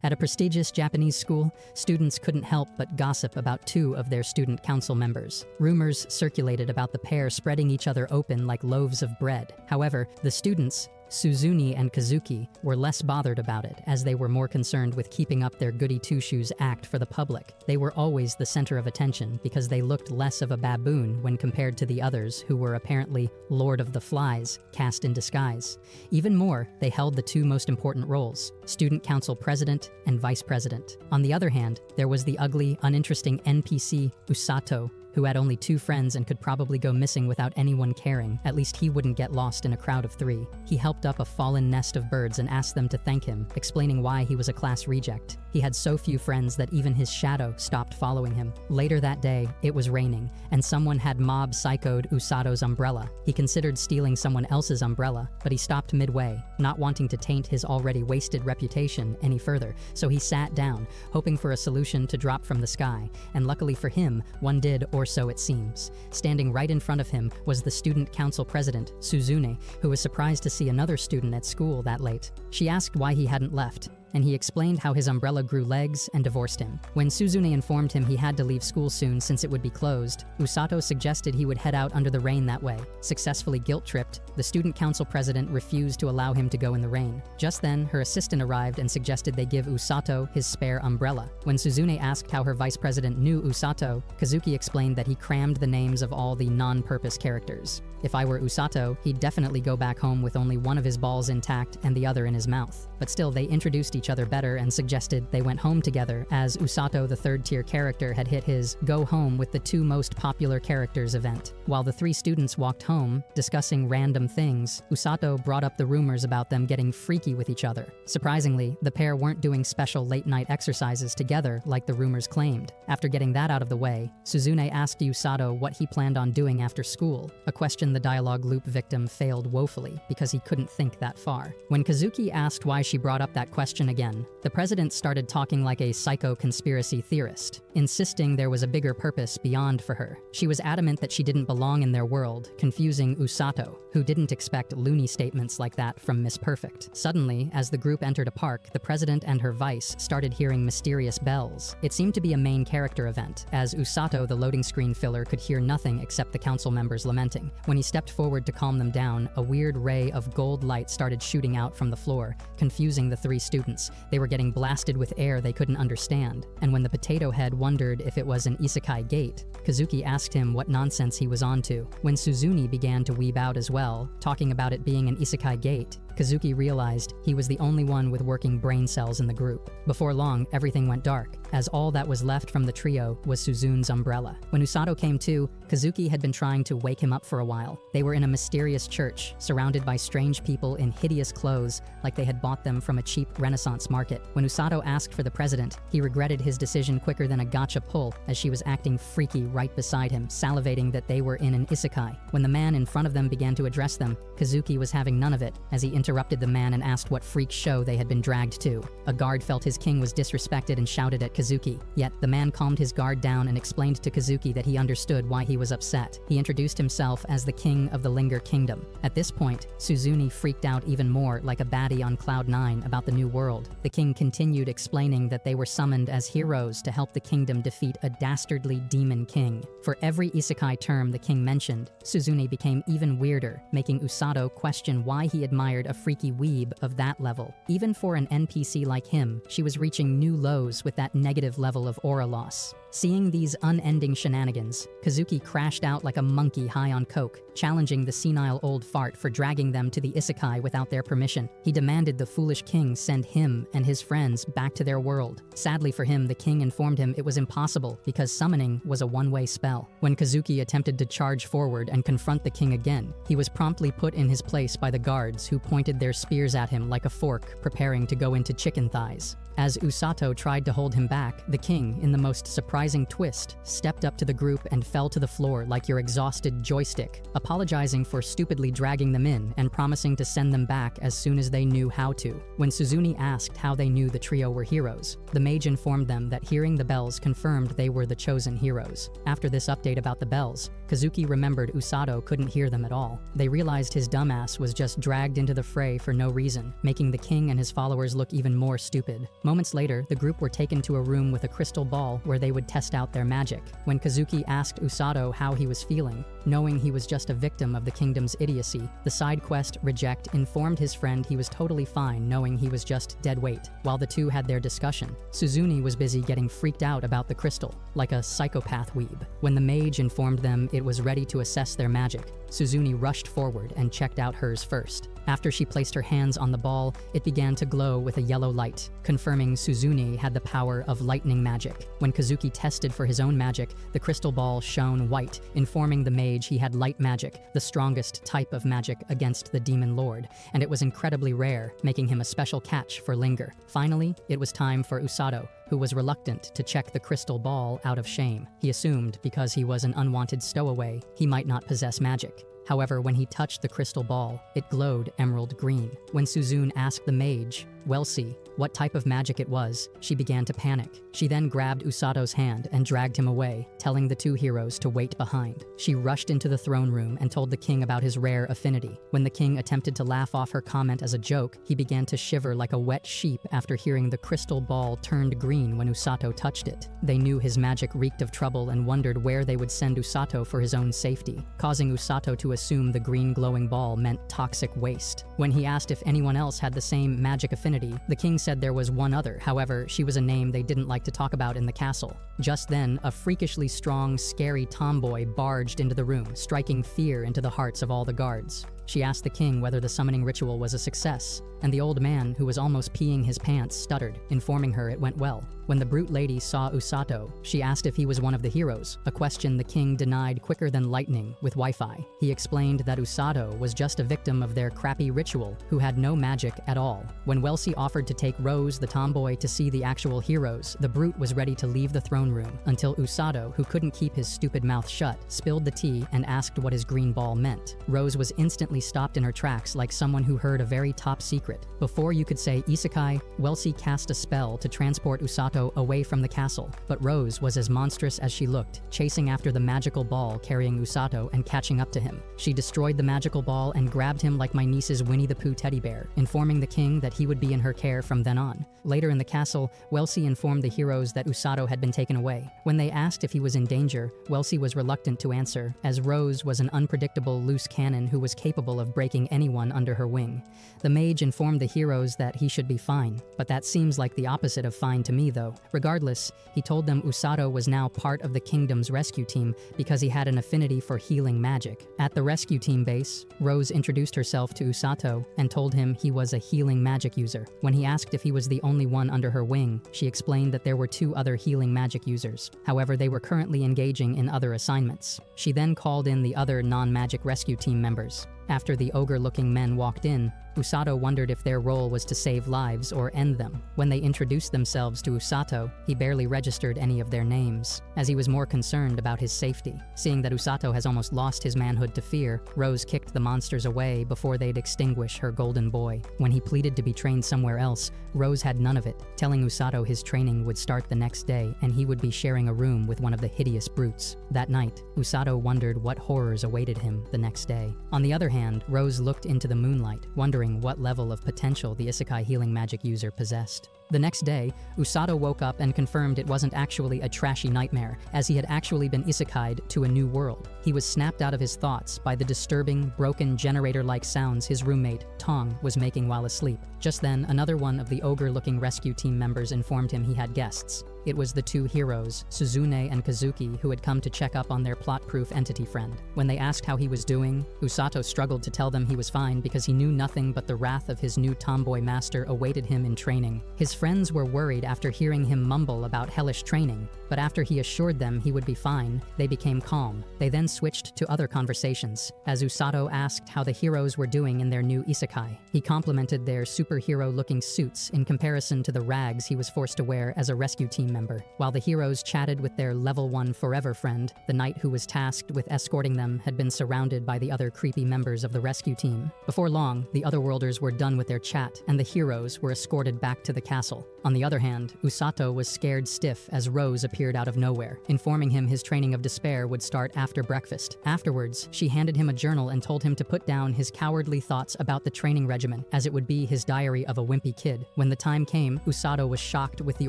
At a prestigious Japanese school, students couldn't help but gossip about two of their student council members. Rumors circulated about the pair spreading each other open like loaves of bread. However, the students, Suzune and Kazuki, were less bothered about it, as they were more concerned with keeping up their goody two-shoes act for the public. They were always the center of attention because they looked less of a baboon when compared to the others who were apparently Lord of the Flies, cast in disguise. Even more, they held the two most important roles, student council president and vice president. On the other hand, there was the ugly, uninteresting NPC Usato, who had only 2 friends and could probably go missing without anyone caring. At least he wouldn't get lost in a crowd of 3. He helped up a fallen nest of birds and asked them to thank him, explaining why he was a class reject. He had so few friends that even his shadow stopped following him. Later that day, it was raining, and someone had mob psychoed Usato's umbrella. He considered stealing someone else's umbrella, but he stopped midway, not wanting to taint his already wasted reputation any further, so he sat down, hoping for a solution to drop from the sky, and luckily for him, one did, or so it seems. Standing right in front of him was the student council president, Suzune, who was surprised to see another student at school that late. She asked why he hadn't left, and he explained how his umbrella grew legs and divorced him. When Suzune informed him he had to leave school soon since it would be closed, Usato suggested he would head out under the rain that way. Successfully guilt-tripped, the student council president refused to allow him to go in the rain. Just then, her assistant arrived and suggested they give Usato his spare umbrella. When Suzune asked how her vice president knew Usato, Kazuki explained that he crammed the names of all the non-purpose characters. If I were Usato, he'd definitely go back home with only one of his balls intact and the other in his mouth. But still, they introduced each other better and suggested they went home together, as Usato, the third-tier character, had hit his go home with the 2 most popular characters event. While the 3 students walked home, discussing random things, Usato brought up the rumors about them getting freaky with each other. Surprisingly, the pair weren't doing special late-night exercises together like the rumors claimed. After getting that out of the way, Suzune asked Usato what he planned on doing after school, a question the dialogue loop victim failed woefully because he couldn't think that far. When Kazuki asked why she brought up that question again, the president started talking like a psycho-conspiracy theorist, insisting there was a bigger purpose beyond for her. She was adamant that she didn't belong in their world, confusing Usato, who didn't expect loony statements like that from Miss Perfect. Suddenly, as the group entered a park, the president and her vice started hearing mysterious bells. It seemed to be a main character event, as Usato, the loading screen filler, could hear nothing except the council members lamenting. When he stepped forward to calm them down, a weird ray of gold light started shooting out from the floor, confusing the 3 students. They were getting blasted with air they couldn't understand, and when the potato head wondered if it was an isekai gate, Kazuki asked him what nonsense he was onto. When Suzune began to weeb out as well, talking about it being an isekai gate, Kazuki realized he was the only one with working brain cells in the group. Before long, everything went dark, as all that was left from the trio was Suzune's umbrella. When Usato came to, Kazuki had been trying to wake him up for a while. They were in a mysterious church, surrounded by strange people in hideous clothes like they had bought them from a cheap Renaissance market. When Usato asked for the president, he regretted his decision quicker than a gotcha pull, as she was acting freaky right beside him, salivating that they were in an isekai. When the man in front of them began to address them, Kazuki was having none of it, as he interrupted the man and asked what freak show they had been dragged to. A guard felt his king was disrespected and shouted at Kazuki. Yet, the man calmed his guard down and explained to Kazuki that he understood why he was upset. He introduced himself as the king of the Linger Kingdom. At this point, Suzune freaked out even more, like a baddie on Cloud 9 about the new world. The king continued explaining that they were summoned as heroes to help the kingdom defeat a dastardly demon king. For every isekai term the king mentioned, Suzune became even weirder, making Usato question why he admired a freaky weeb of that level. Even for an NPC like him, she was reaching new lows with that negative level of aura loss. Seeing these unending shenanigans, Kazuki crashed out like a monkey high on coke, challenging the senile old fart for dragging them to the isekai without their permission. He demanded the foolish king send him and his friends back to their world. Sadly for him, the king informed him it was impossible because summoning was a one-way spell. When Kazuki attempted to charge forward and confront the king again, he was promptly put in his place by the guards, who pointed their spears at him like a fork, preparing to go into chicken thighs. As Usato tried to hold him back, the king, in the most surprising surprising twist, stepped up to the group and fell to the floor like your exhausted joystick, apologizing for stupidly dragging them in and promising to send them back as soon as they knew how to. When Suzune asked how they knew the trio were heroes, the mage informed them that hearing the bells confirmed they were the chosen heroes. After this update about the bells, Kazuki remembered Usato couldn't hear them at all. They realized his dumbass was just dragged into the fray for no reason, making the king and his followers look even more stupid. Moments later, the group were taken to a room with a crystal ball where they would test out their magic. When Kazuki asked Usato how he was feeling, knowing he was just a victim of the kingdom's idiocy, the side quest Reject informed his friend he was totally fine knowing he was just dead weight. While the two had their discussion, Suzune was busy getting freaked out about the crystal, like a psychopath weeb. When the mage informed them it was ready to assess their magic, Suzune rushed forward and checked out hers first. After she placed her hands on the ball, it began to glow with a yellow light, confirming Suzune had the power of lightning magic. When Kazuki tested for his own magic, the crystal ball shone white, informing the mage he had light magic, the strongest type of magic against the demon lord, and it was incredibly rare, making him a special catch for Linger. Finally, it was time for Usato, who was reluctant to check the crystal ball out of shame. He assumed because he was an unwanted stowaway, he might not possess magic. However, when he touched the crystal ball, it glowed emerald green. When Suzune asked the mage, Welsi, what type of magic it was, she began to panic. She then grabbed Usato's hand and dragged him away, telling the two heroes to wait behind. She rushed into the throne room and told the king about his rare affinity. When the king attempted to laugh off her comment as a joke, he began to shiver like a wet sheep after hearing the crystal ball turned green when Usato touched it. They knew his magic reeked of trouble and wondered where they would send Usato for his own safety, causing Usato to assume the green glowing ball meant toxic waste. When he asked if anyone else had the same magic affinity, the king said there was one other, however, she was a name they didn't like to talk about in the castle. Just then, a freakishly strong, scary tomboy barged into the room, striking fear into the hearts of all the guards. She asked the king whether the summoning ritual was a success, and the old man, who was almost peeing his pants, stuttered, informing her it went well. When the brute lady saw Usato, she asked if he was one of the heroes, a question the king denied quicker than lightning with Wi-Fi. He explained that Usato was just a victim of their crappy ritual, who had no magic at all. When Welsi offered to take Rose, the tomboy, to see the actual heroes, the brute was ready to leave the throne room, until Usato, who couldn't keep his stupid mouth shut, spilled the tea and asked what his green ball meant. Rose was instantly stopped in her tracks like someone who heard a very top secret. Before you could say isekai, Welsi cast a spell to transport Usato away from the castle, but Rose was as monstrous as she looked, chasing after the magical ball carrying Usato and catching up to him. She destroyed the magical ball and grabbed him like my niece's Winnie the Pooh teddy bear, informing the king that he would be in her care from then on. Later in the castle, Welsi informed the heroes that Usato had been taken away. When they asked if he was in danger, Welsi was reluctant to answer, as Rose was an unpredictable loose cannon who was capable of breaking anyone under her wing. The mage informed the heroes that he should be fine, but that seems like the opposite of fine to me though. Regardless, he told them Usato was now part of the kingdom's rescue team because he had an affinity for healing magic. At the rescue team base, Rose introduced herself to Usato and told him he was a healing magic user. When he asked if he was the only one under her wing, she explained that there were 2 other healing magic users. However, they were currently engaging in other assignments. She then called in the other non-magic rescue team members. After the ogre-looking men walked in, Usato wondered if their role was to save lives or end them. When they introduced themselves to Usato, he barely registered any of their names, as he was more concerned about his safety. Seeing that Usato has almost lost his manhood to fear, Rose kicked the monsters away before they'd extinguish her golden boy. When he pleaded to be trained somewhere else, Rose had none of it, telling Usato his training would start the next day and he would be sharing a room with one of the hideous brutes. That night, Usato wondered what horrors awaited him the next day. On the other hand, Rose looked into the moonlight, wondering what level of potential the isekai healing magic user possessed. The next day, Usato woke up and confirmed it wasn't actually a trashy nightmare, as he had actually been isekai'd to a new world. He was snapped out of his thoughts by the disturbing, broken generator-like sounds his roommate, Tong, was making while asleep. Just then, another one of the ogre-looking rescue team members informed him he had guests. It was the 2 heroes, Suzune and Kazuki, who had come to check up on their plot-proof entity friend. When they asked how he was doing, Usato struggled to tell them he was fine because he knew nothing but the wrath of his new tomboy master awaited him in training. His His friends were worried after hearing him mumble about hellish training, but after he assured them he would be fine, they became calm. They then switched to other conversations, as Usato asked how the heroes were doing in their new isekai. He complimented their superhero-looking suits in comparison to the rags he was forced to wear as a rescue team member, while the heroes chatted with their level 1 forever friend. The knight who was tasked with escorting them had been surrounded by the other creepy members of the rescue team. Before long, the otherworlders were done with their chat, and the heroes were escorted back to the castle. On the other hand, Usato was scared stiff as Rose appeared out of nowhere, informing him his training of despair would start after breakfast. Afterwards, she handed him a journal and told him to put down his cowardly thoughts about the training regimen, as it would be his diary of a wimpy kid. When the time came, Usato was shocked with the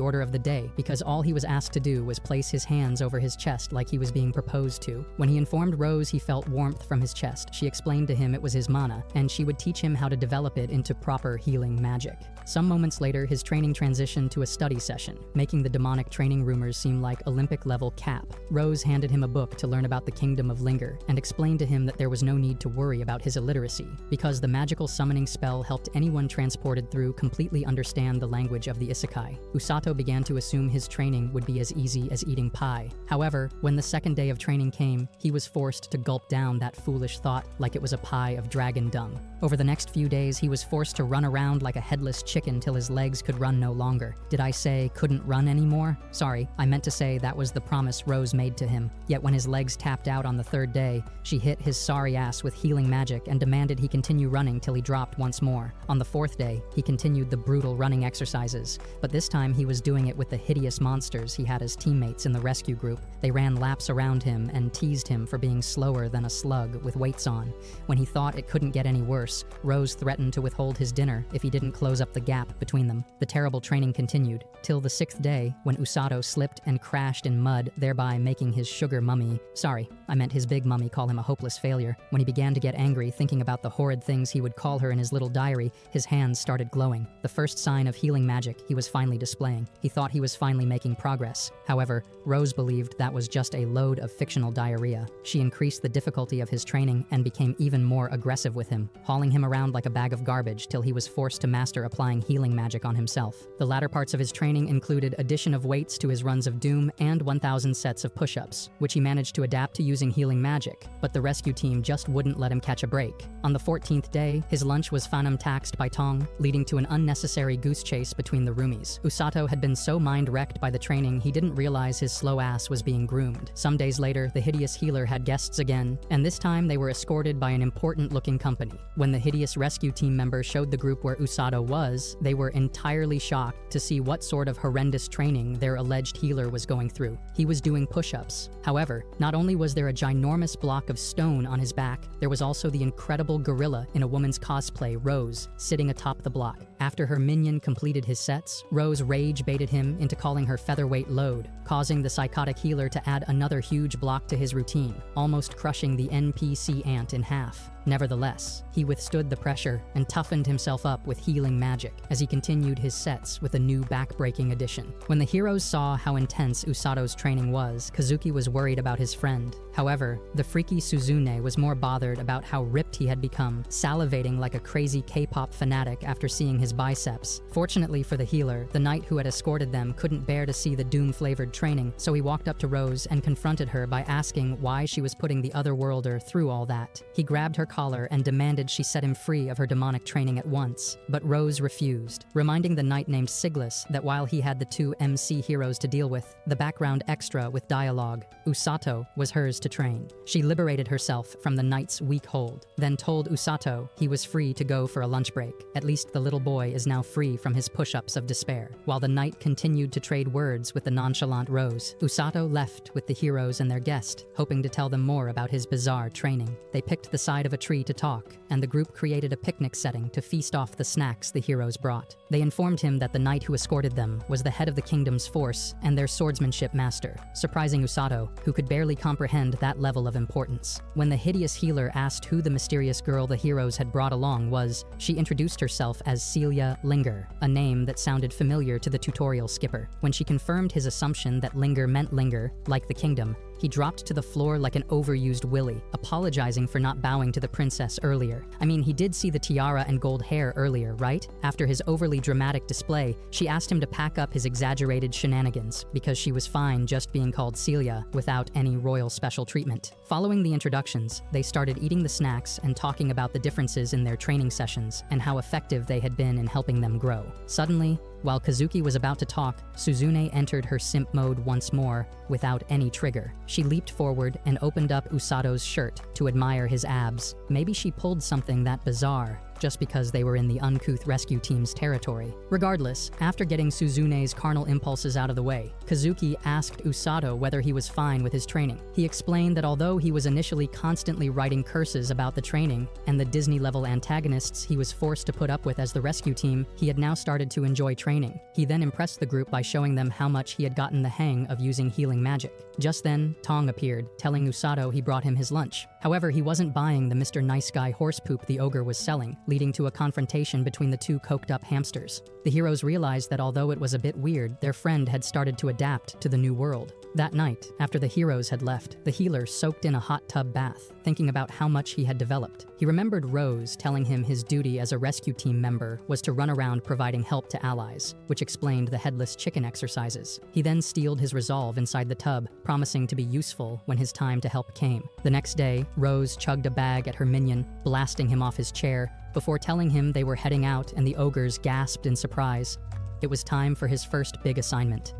order of the day, because all he was asked to do was place his hands over his chest like he was being proposed to. When he informed Rose he felt warmth from his chest, she explained to him it was his mana, and she would teach him how to develop it into proper healing magic. Some moments later, his training transitioned to a study session, making the demonic training rumors seem like Olympic-level cap. Rose handed him a book to learn about the kingdom of Linger, and explained to him that there was no need to worry about his illiteracy, because the magical summoning spell helped anyone transported through completely understand the language of the isekai. Usato began to assume his training would be as easy as eating pie. However, when the second day of training came, he was forced to gulp down that foolish thought like it was a pie of dragon dung. Over the next few days, he was forced to run around like a headless chicken till his legs could run no longer. Did I say couldn't run anymore? Sorry, I meant to say that was the promise Rose made to him. Yet when his legs tapped out on the third day, she hit his sorry ass with healing magic and demanded he continue running till he dropped once more. On the fourth day, he continued the brutal running exercises, but this time he was doing it with the hideous monsters he had as teammates in the rescue group. They ran laps around him and teased him for being slower than a slug with weights on. When he thought it couldn't get any worse, Rose threatened to withhold his dinner if he didn't close up the gap between them. The terrible training continued, till the 6th day, when Usato slipped and crashed in mud, thereby making his sugar mummy, sorry, I meant his big mummy, call him a hopeless failure. When he began to get angry, thinking about the horrid things he would call her in his little diary, his hands started glowing. The first sign of healing magic he was finally displaying. He thought he was finally making progress. However, Rose believed that was just a load of fictional diarrhea. She increased the difficulty of his training and became even more aggressive with him, hauling him around like a bag of garbage till he was forced to master applying healing magic on himself. The latter parts of his training included addition of weights to his runs of Doom and 1,000 sets of push-ups, which he managed to adapt to using healing magic, but the rescue team just wouldn't let him catch a break. On the 14th day, his lunch was phantom taxed by Tong, leading to an unnecessary goose chase between the roomies. Usato had been so mind-wrecked by the training he didn't realize his slow ass was being groomed. Some days later, the hideous healer had guests again, and this time they were escorted by an important-looking company. When the hideous rescue team member showed the group where Usato was, they were entirely shocked to see what sort of horrendous training their alleged healer was going through. He was doing push-ups. However, not only was there a ginormous block of stone on his back, there was also the incredible gorilla in a woman's cosplay, Rose, sitting atop the block. After her minion completed his sets, Rose rage-baited him into calling her featherweight load, causing the psychotic healer to add another huge block to his routine, almost crushing the NPC ant in half. Nevertheless, he withstood the pressure and toughened himself up with healing magic as he continued his sets with a new back-breaking addition. When the heroes saw how intense Usato's training was, Kazuki was worried about his friend. However, the freaky Suzune was more bothered about how ripped he had become, salivating like a crazy K-pop fanatic after seeing his biceps. Fortunately for the healer, the knight who had escorted them couldn't bear to see the doom-flavored training, so he walked up to Rose and confronted her by asking why she was putting the otherworlder through all that. He grabbed her collar and demanded she set him free of her demonic training at once, but Rose refused, reminding the knight named Siglis that while he had the two MC heroes to deal with, the background extra with dialogue, Usato, was hers to train. She liberated herself from the knight's weak hold, then told Usato he was free to go for a lunch break. At least the little boy is now free from his push-ups of despair. While the knight continued to trade words with the nonchalant Rose, Usato left with the heroes and their guest, hoping to tell them more about his bizarre training. They picked the side of a tree to talk, and the group created a picnic setting to feast off the snacks the heroes brought. They informed him that the knight who escorted them was the head of the kingdom's force and their swordsmanship master, surprising Usato, who could barely comprehend that level of importance. When the hideous healer asked who the mysterious girl the heroes had brought along was, she introduced herself as Celia Linger, a name that sounded familiar to the tutorial skipper. When she confirmed his assumption that Linger meant Linger, like the kingdom, He dropped to the floor like an overused willy, apologizing for not bowing to the princess earlier. I mean, he did see the tiara and gold hair earlier, right? After his overly dramatic display, she asked him to pack up his exaggerated shenanigans because she was fine just being called Celia without any royal special treatment. Following the introductions, they started eating the snacks and talking about the differences in their training sessions and how effective they had been in helping them grow. Suddenly, while Kazuki was about to talk, Suzune entered her simp mode once more, without any trigger. She leaped forward and opened up Usato's shirt to admire his abs. Maybe she pulled something that bizarre, just because they were in the uncouth rescue team's territory. Regardless, after getting Suzune's carnal impulses out of the way, Kazuki asked Usato whether he was fine with his training. He explained that although he was initially constantly writing curses about the training and the Disney-level antagonists he was forced to put up with as the rescue team, he had now started to enjoy training. He then impressed the group by showing them how much he had gotten the hang of using healing magic. Just then, Tong appeared, telling Usato he brought him his lunch. However, he wasn't buying the Mr. Nice Guy horse poop the ogre was selling, leading to a confrontation between the two coked-up hamsters. The heroes realized that although it was a bit weird, their friend had started to adapt to the new world. That night, after the heroes had left, the healer soaked in a hot tub bath, thinking about how much he had developed. He remembered Rose telling him his duty as a rescue team member was to run around providing help to allies, which explained the headless chicken exercises. He then steeled his resolve inside the tub, promising to be useful when his time to help came. The next day, Rose chugged a bag at her minion, blasting him off his chair, before telling him they were heading out, and the ogres gasped in surprise. It was time for his first big assignment.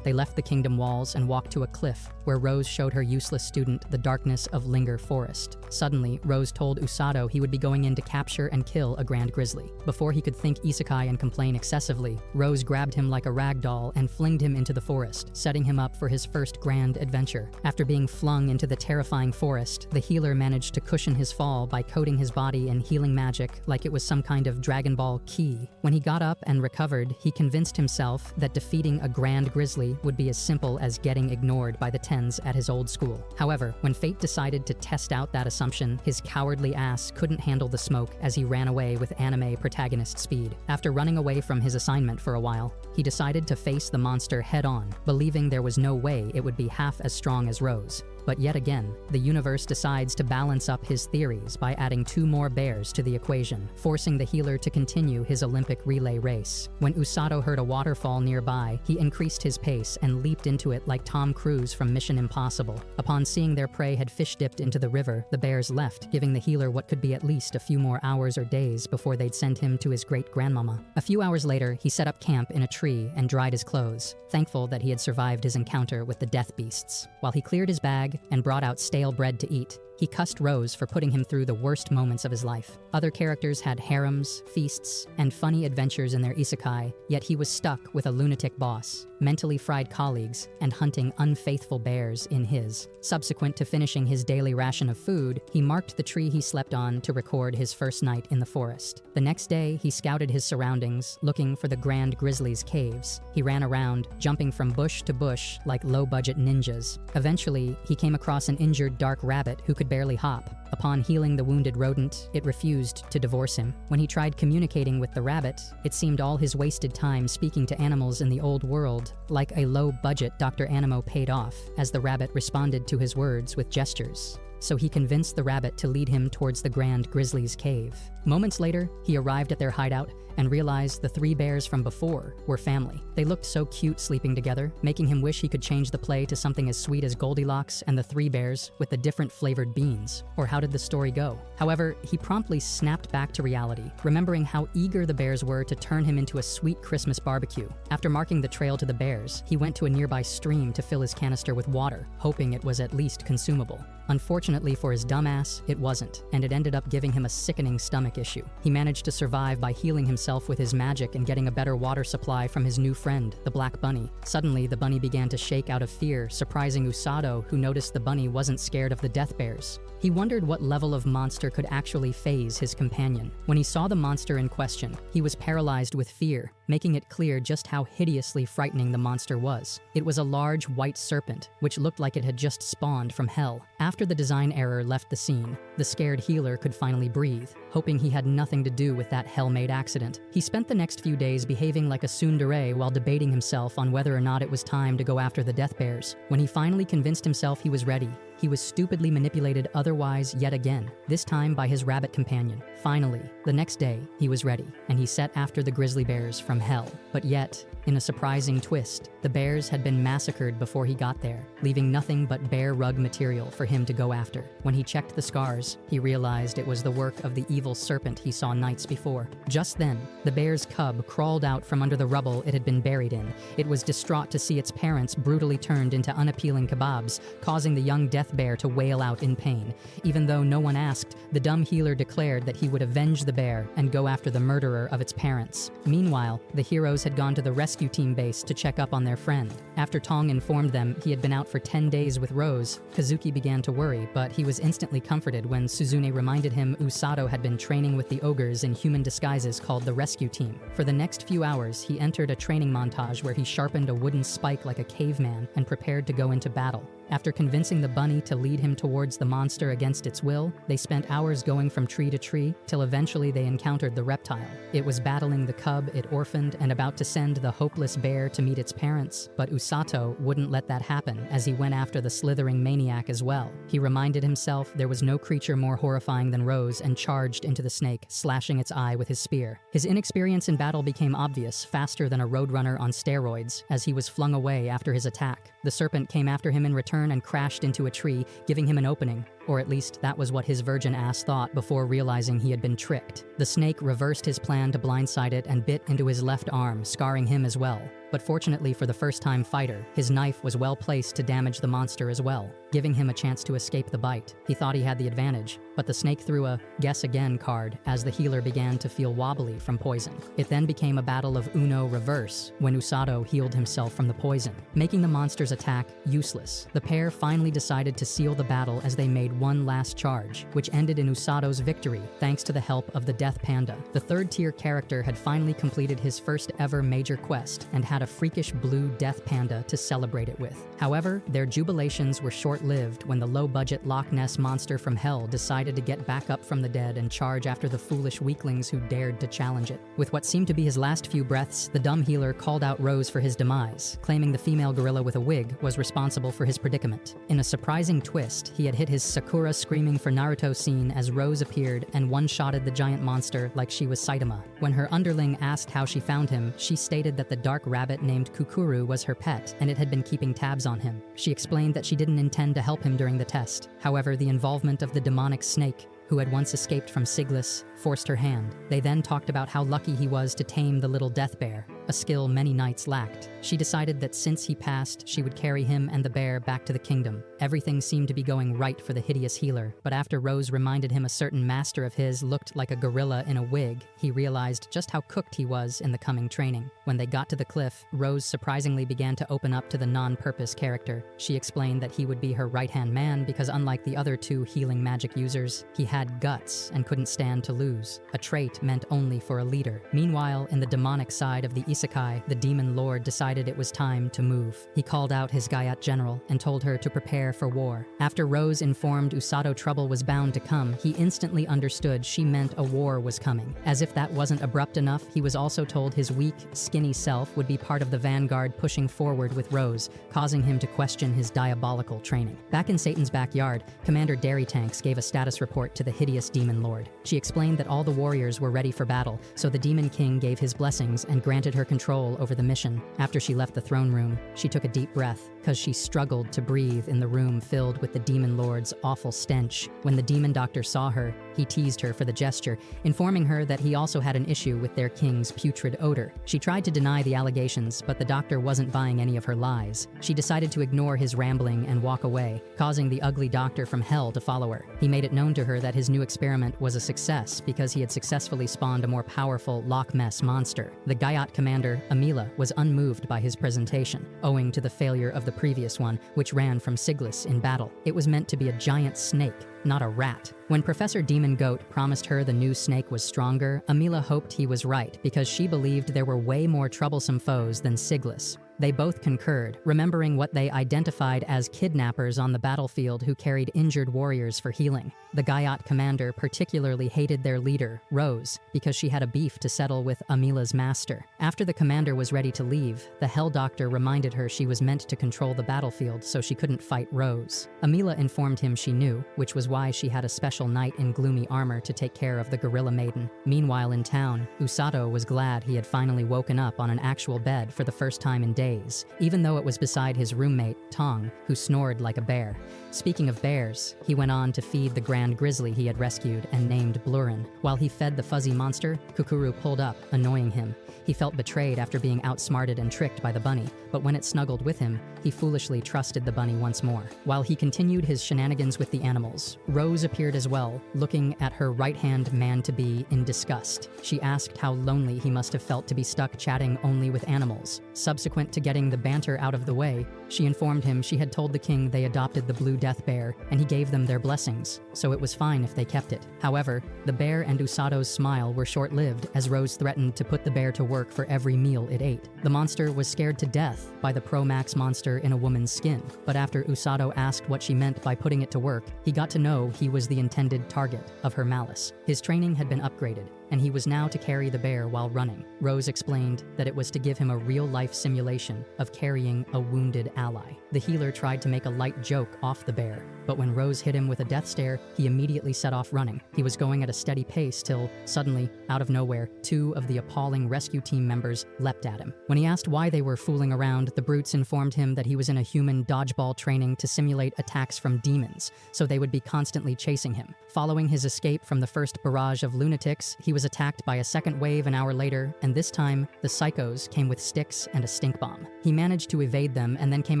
They left the kingdom walls and walked to a cliff, where Rose showed her useless student the darkness of Linger Forest. Suddenly, Rose told Usato he would be going in to capture and kill a grand grizzly. Before he could think isekai and complain excessively, Rose grabbed him like a rag doll and flinged him into the forest, setting him up for his first grand adventure. After being flung into the terrifying forest, the healer managed to cushion his fall by coating his body in healing magic like it was some kind of Dragon Ball ki. When he got up and recovered, he convinced himself that defeating a grand grizzly would be as simple as getting ignored by the Tens at his old school. However, when fate decided to test out that assumption, his cowardly ass couldn't handle the smoke as he ran away with anime protagonist speed. After running away from his assignment for a while, he decided to face the monster head-on, believing there was no way it would be half as strong as Rose. But yet again, the universe decides to balance up his theories by adding 2 more bears to the equation, forcing the healer to continue his Olympic relay race. When Usato heard a waterfall nearby, he increased his pace and leaped into it like Tom Cruise from Mission Impossible. Upon seeing their prey had fish-dipped into the river, the bears left, giving the healer what could be at least a few more hours or days before they'd send him to his great-grandmama. A few hours later, he set up camp in a tree and dried his clothes, thankful that he had survived his encounter with the death beasts. While he cleared his bag and brought out stale bread to eat, he cussed Rose for putting him through the worst moments of his life. Other characters had harems, feasts, and funny adventures in their isekai, yet he was stuck with a lunatic boss, mentally fried colleagues, and hunting unfaithful bears in his. Subsequent to finishing his daily ration of food, he marked the tree he slept on to record his first night in the forest. The next day, he scouted his surroundings, looking for the Grand Grizzly's caves. He ran around, jumping from bush to bush like low-budget ninjas. Eventually, he came across an injured dark rabbit who could barely hop. Upon healing the wounded rodent, it refused to divorce him. When he tried communicating with the rabbit, it seemed all his wasted time speaking to animals in the old world, like a low-budget Dr. Animo, paid off, as the rabbit responded to his words with gestures. So he convinced the rabbit to lead him towards the Grand Grizzly's cave. Moments later, he arrived at their hideout and realized the 3 bears from before were family. They looked so cute sleeping together, making him wish he could change the play to something as sweet as Goldilocks and the 3 bears with the different flavored beans. Or how did the story go? However, he promptly snapped back to reality, remembering how eager the bears were to turn him into a sweet Christmas barbecue. After marking the trail to the bears, he went to a nearby stream to fill his canister with water, hoping it was at least consumable. Unfortunately for his dumbass, it wasn't, and it ended up giving him a sickening stomach issue. He managed to survive by healing himself with his magic and getting a better water supply from his new friend, the Black Bunny. Suddenly, the bunny began to shake out of fear, surprising Usato, who noticed the bunny wasn't scared of the death bears. He wondered what level of monster could actually faze his companion. When he saw the monster in question, he was paralyzed with fear, making it clear just how hideously frightening the monster was. It was a large white serpent, which looked like it had just spawned from hell. After the design design error left the scene. The scared healer could finally breathe, hoping he had nothing to do with that hell-made accident. He spent the next few days behaving like a tsundere while debating himself on whether or not it was time to go after the death bears. When he finally convinced himself he was ready, he was stupidly manipulated otherwise yet again, this time by his rabbit companion. Finally, the next day, he was ready, and he set after the grizzly bears from hell. But yet, in a surprising twist, the bears had been massacred before he got there, leaving nothing but bare rug material for him to go after. When he checked the scars, he realized it was the work of the evil serpent he saw nights before. Just then, the bear's cub crawled out from under the rubble it had been buried in. It was distraught to see its parents brutally turned into unappealing kebabs, causing the young death bear to wail out in pain. Even though no one asked, the dumb healer declared that he would avenge the bear and go after the murderer of its parents. Meanwhile, the heroes had gone to the rescue team base to check up on their friend. After Tong informed them he had been out for 10 days with Rose, Kazuki began to worry, but he was instantly comforted when Suzune reminded him Usato had been training with the ogres in human disguises called the rescue team. For the next few hours, he entered a training montage where he sharpened a wooden spike like a caveman and prepared to go into battle. After convincing the bunny to lead him towards the monster against its will, they spent hours going from tree to tree, till eventually they encountered the reptile. It was battling the cub it orphaned and about to send the hopeless bear to meet its parents, but Usato wouldn't let that happen as he went after the slithering maniac as well. He reminded himself there was no creature more horrifying than Rose and charged into the snake, slashing its eye with his spear. His inexperience in battle became obvious faster than a roadrunner on steroids as he was flung away after his attack. The serpent came after him in return and crashed into a tree, giving him an opening. Or at least that was what his virgin ass thought before realizing he had been tricked. The snake reversed his plan to blindside it and bit into his left arm, scarring him as well. But fortunately for the first-time fighter, his knife was well placed to damage the monster as well, giving him a chance to escape the bite. He thought he had the advantage, but the snake threw a guess again card as the healer began to feel wobbly from poison. It then became a battle of Uno reverse when Usato healed himself from the poison, making the monster's attack useless. The pair finally decided to seal the battle as they made one last charge, which ended in Usato's victory thanks to the help of the Death Panda. The third-tier character had finally completed his first ever major quest and had a freakish blue Death Panda to celebrate it with. However, their jubilations were short-lived when the low-budget Loch Ness monster from hell decided to get back up from the dead and charge after the foolish weaklings who dared to challenge it. With what seemed to be his last few breaths, the dumb healer called out Rose for his demise, claiming the female gorilla with a wig was responsible for his predicament. In a surprising twist, he had hit his Sakura screaming for Naruto scene as Rose appeared and one-shotted the giant monster like she was Saitama. When her underling asked how she found him, she stated that the dark rabbit named Kukuru was her pet and it had been keeping tabs on him. She explained that she didn't intend to help him during the test. However, the involvement of the demonic snake, who had once escaped from Siglis, forced her hand. They then talked about how lucky he was to tame the little death bear, a skill many knights lacked. She decided that since he passed, she would carry him and the bear back to the kingdom. Everything seemed to be going right for the hideous healer, but after Rose reminded him a certain master of his looked like a gorilla in a wig, he realized just how cooked he was in the coming training. When they got to the cliff, Rose surprisingly began to open up to the non-purpose character. She explained that he would be her right-hand man because unlike the other two healing magic users, he had guts and couldn't stand to lose, a trait meant only for a leader. Meanwhile, in the demonic side of the isekai, the demon lord decided it was time to move. He called out his Gaiat general and told her to prepare for war. After Rose informed Usato trouble was bound to come, he instantly understood she meant a war was coming. As if that wasn't abrupt enough, he was also told his weak, skinny self would be part of the vanguard pushing forward with Rose, causing him to question his diabolical training. Back in Satan's backyard, Commander Dairy Tanks gave a status report to the hideous demon lord. She explained that all the warriors were ready for battle, so the demon king gave his blessings and granted her control over the mission. After she left the throne room, she took a deep breath, because she struggled to breathe in the room filled with the demon lord's awful stench. When the demon doctor saw her, he teased her for the gesture, informing her that he also had an issue with their king's putrid odor. She tried to deny the allegations, but the doctor wasn't buying any of her lies. She decided to ignore his rambling and walk away, causing the ugly doctor from hell to follow her. He made it known to her that his new experiment was a success because he had successfully spawned a more powerful Loch Ness monster. The Gaiat commander, Amila, was unmoved by his presentation, owing to the failure of the previous one, which ran from Siglis in battle. It was meant to be a giant snake, not a rat. When Professor Demon Goat promised her the new snake was stronger, Amila hoped he was right because she believed there were way more troublesome foes than Siglis. They both concurred, remembering what they identified as kidnappers on the battlefield who carried injured warriors for healing. The Gayat commander particularly hated their leader, Rose, because she had a beef to settle with Amila's master. After the commander was ready to leave, the Hell Doctor reminded her she was meant to control the battlefield so she couldn't fight Rose. Amila informed him she knew, which was why she had a special knight in gloomy armor to take care of the gorilla maiden. Meanwhile in town, Usato was glad he had finally woken up on an actual bed for the first time in days, even though it was beside his roommate, Tong, who snored like a bear. Speaking of bears, he went on to feed the grand grizzly he had rescued and named Blurin. While he fed the fuzzy monster, Kukuru pulled up, annoying him. He felt betrayed after being outsmarted and tricked by the bunny, but when it snuggled with him, he foolishly trusted the bunny once more. While he continued his shenanigans with the animals, Rose appeared as well, looking at her right-hand man-to-be in disgust. She asked how lonely he must have felt to be stuck chatting only with animals. Subsequent to getting the banter out of the way, she informed him she had told the king they adopted the blue death bear, and he gave them their blessings, so it was fine if they kept it. However, the bear and Usato's smile were short-lived as Rose threatened to put the bear to work for every meal it ate. The monster was scared to death by the Pro-Max monster in a woman's skin, but after Usato asked what she meant by putting it to work, he got to know he was the intended target of her malice. His training had been upgraded, and he was now to carry the bear while running. Rose explained that it was to give him a real-life simulation of carrying a wounded ally. The healer tried to make a light joke off the bear, but when Rose hit him with a death stare, he immediately set off running. He was going at a steady pace till, suddenly, out of nowhere, two of the appalling rescue team members leapt at him. When he asked why they were fooling around, the brutes informed him that he was in a human dodgeball training to simulate attacks from demons, so they would be constantly chasing him. Following his escape from the first barrage of lunatics, he was attacked by a second wave an hour later, and this time, the psychos came with sticks and a stink bomb. He managed to evade them and then came